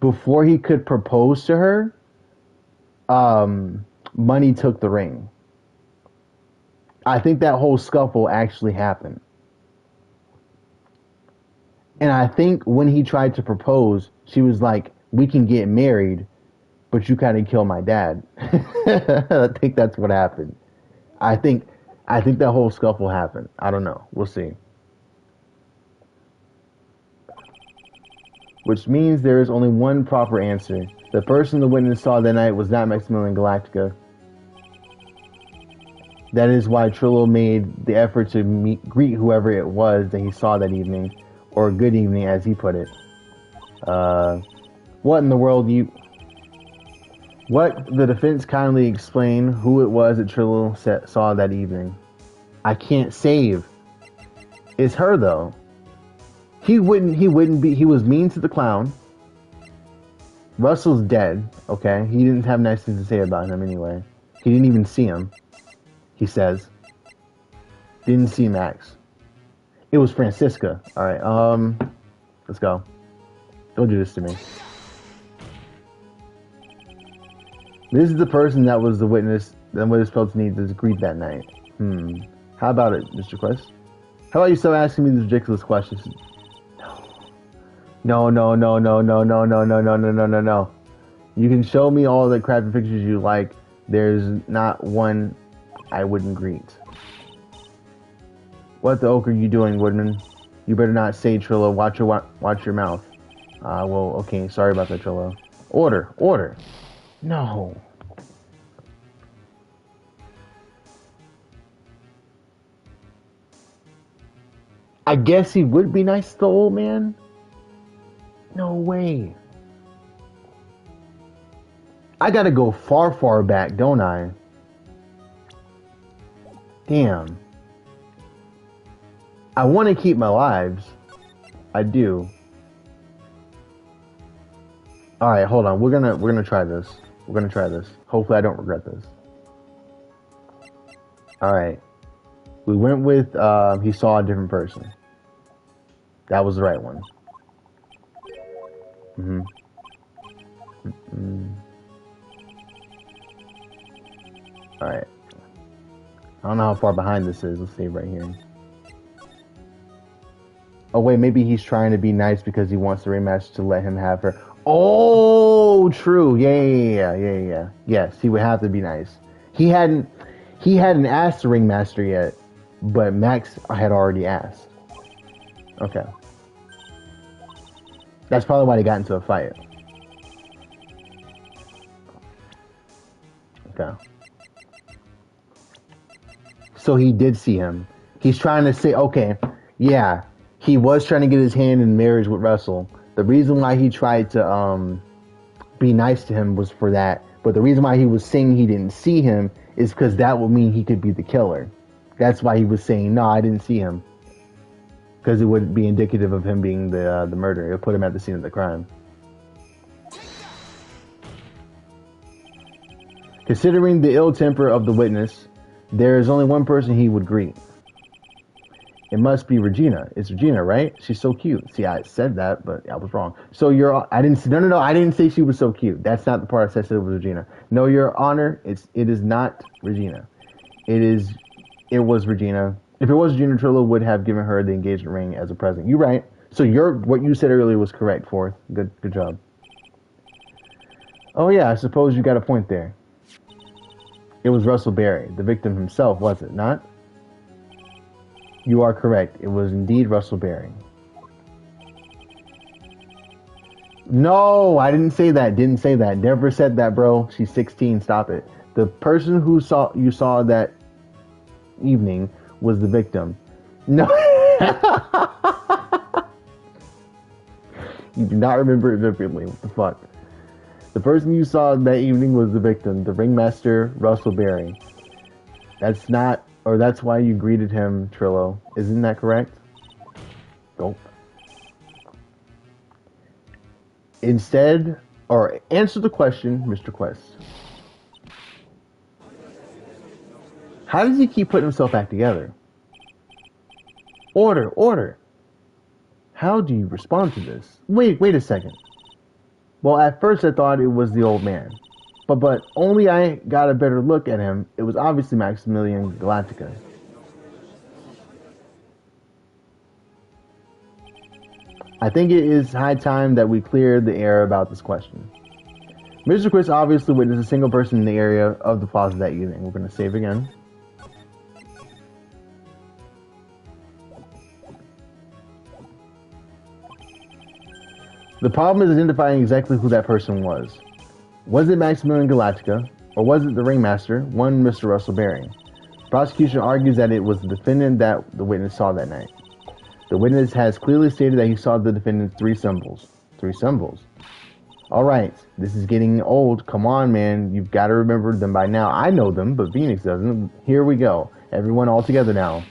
S1: before he could propose to her, Money took the ring. I think that whole scuffle actually happened. And I think when he tried to propose, she was like, we can get married, but you kind of kill my dad. I think that's what happened. I think that whole scuffle happened. I don't know. We'll see. Which means there is only one proper answer. The person the witness saw that night was not Maximilian Galactica. That is why Trillo made the effort to greet whoever it was that he saw that evening, or good evening as he put it. What in the world What the defense kindly explain who it was that Trillo saw that evening. I can't save. It's her though. He wouldn't be, he was mean to the clown. Russell's dead, okay? He didn't have nice things to say about him anyway. He didn't even see him, he says. Didn't see Max. It was Francisca. Alright, let's go. Don't do this to me. This is the person that was the witness that was supposed to need to greet that night. How about it, Mr. Quest? How about you stop asking me these ridiculous questions? No. You can show me all the crappy pictures you like. There's not one I wouldn't greet. What the oak are you doing, Woodman? You better not say, Trillo. Watch your mouth. Well, okay. Sorry about that, Trillo. Order. No. I guess he would be nice to the old man? No way. I gotta go far back, don't I? Damn. I want to keep my lives. I do. Alright, hold on. We're gonna try this. We're gonna try this. Hopefully I don't regret this. Alright. We went with, he saw a different person. That was the right one. Alright. I don't know how far behind this is. Let's save right here. Oh wait, maybe he's trying to be nice because he wants the ringmaster to let him have her. Oh, true. Yeah. Yes, he would have to be nice. He hadn't asked the ringmaster yet, but Max had already asked. Okay. That's probably why they got into a fight. Okay. So he did see him. He's trying to say, okay, yeah, he was trying to get his hand in marriage with Russell. The reason why he tried to be nice to him was for that. But the reason why he was saying he didn't see him is because that would mean he could be the killer. That's why he was saying, no, I didn't see him. Because it would be indicative of him being the murderer. It would put him at the scene of the crime. Considering the ill temper of the witness, there is only one person he would greet. It must be Regina. It's Regina, right? She's so cute. See, I said that, but I was wrong. So I didn't say she was so cute. That's not the part I said it was Regina. No, Your Honor, it is not Regina. It was Regina. If it was Regina, Trillo would have given her the engagement ring as a present. You're right. So what you said earlier was correct, Forth. Good job. Oh yeah, I suppose you got a point there. It was Russell Berry, the victim himself, was it not? You are correct. It was indeed Russell Berry. No, I didn't say that. Never said that, bro. She's 16. Stop it. The person you saw that evening was the victim. No. You do not remember it vividly. What the fuck? The person you saw that evening was the victim, the ringmaster, Russell Berry. That's why you greeted him, Trillo. Isn't that correct? Nope. Instead, or answer the question, Mr. Quest. How does he keep putting himself back together? Order. How do you respond to this? Wait a second. Well, at first I thought it was the old man. But only I got a better look at him, it was obviously Maximilian Galactica. I think it is high time that we clear the air about this question. Mr. Quist obviously witnessed a single person in the area of the plaza that evening. We're going to save again. The problem is identifying exactly who that person was. Was it Maximilian Galactica, or was it the ringmaster, one Mr. Russell Berry? Prosecution argues that it was the defendant that the witness saw that night. The witness has clearly stated that he saw the defendant's three symbols. Three symbols. All right, this is getting old. Come on, man. You've got to remember them by now. I know them, but Phoenix doesn't. Here we go. Everyone all together now.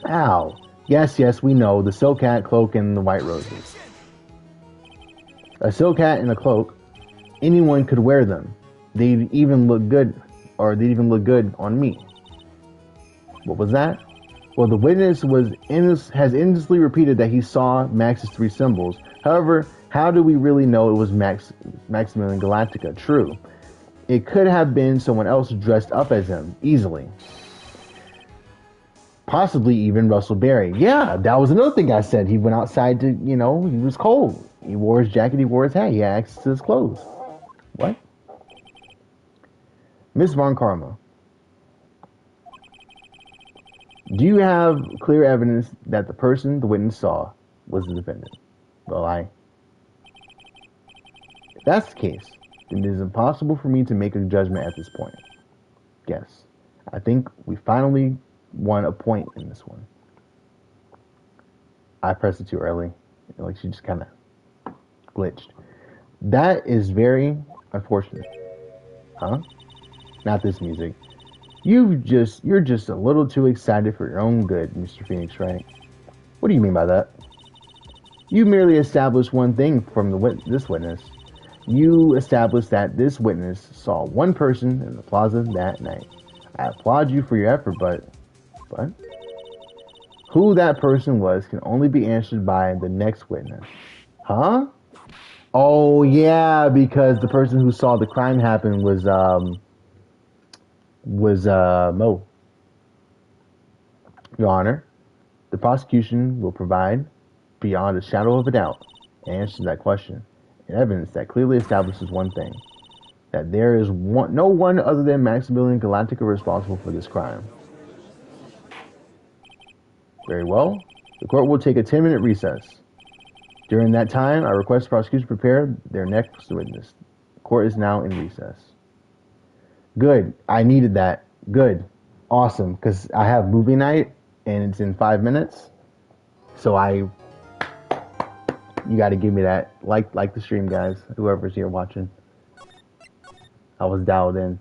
S1: Ow. Yes, we know. The silk hat, cloak, and the white roses. A silk hat and a cloak, anyone could wear them. They'd even look good, on me. What was that? Well, the witness has endlessly repeated that he saw Max's three symbols. However, how do we really know it was Maximilian Galactica? True. It could have been someone else dressed up as him, easily. Possibly even Russell Berry. Yeah, that was another thing I said. He went outside to, he was cold. He wore his jacket, he wore his hat, he had access to his clothes. What? Miss Von Karma, do you have clear evidence that the person the witness saw was the defendant? Well, if that's the case, then it is impossible for me to make a judgment at this point. Yes, I think we finally won a point in this one. I pressed it too early. Like, she just kind of glitched. That is very unfortunate. Huh? Not this music. You're just a little too excited for your own good, Mr. Phoenix, right? What do you mean by that? You merely established one thing from this witness. You established that this witness saw one person in the plaza that night. I applaud you for your effort, but who that person was can only be answered by the next witness. Huh? Oh yeah, because the person who saw the crime happen was Mo. Your Honor, the prosecution will provide, beyond a shadow of a doubt, an answer to that question, and evidence that clearly establishes one thing: that there is no one other than Maximilian Galactica responsible for this crime. Very well. The court will take a 10-minute recess. During that time, I request the prosecution prepare their next witness. The court is now in recess. Good. I needed that. Good. Awesome. Because I have movie night, and it's in 5 minutes. So you got to give me that. Like the stream, guys. Whoever's here watching. I was dialed in.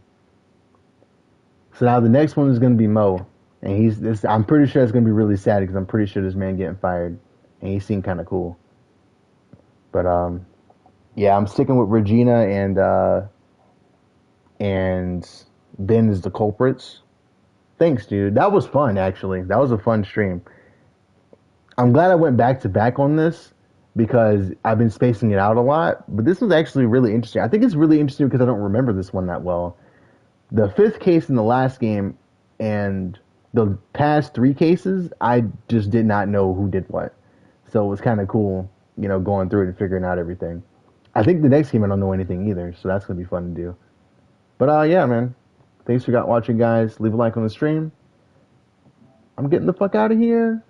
S1: So now the next one is going to be Mo. And I'm pretty sure it's going to be really sad because I'm pretty sure this man getting fired. And he seemed kind of cool. But, yeah, I'm sticking with Regina and Ben as the culprits. Thanks, dude. That was fun, actually. That was a fun stream. I'm glad I went back to back on this because I've been spacing it out a lot. But this was actually really interesting. I think it's really interesting because I don't remember this one that well. The fifth case in the last game and the past three cases, I just did not know who did what. So it was kind of cool, going through it and figuring out everything. I think the next game I don't know anything either, so that's going to be fun to do. But yeah, man. Thanks for watching, guys. Leave a like on the stream. I'm getting the fuck out of here.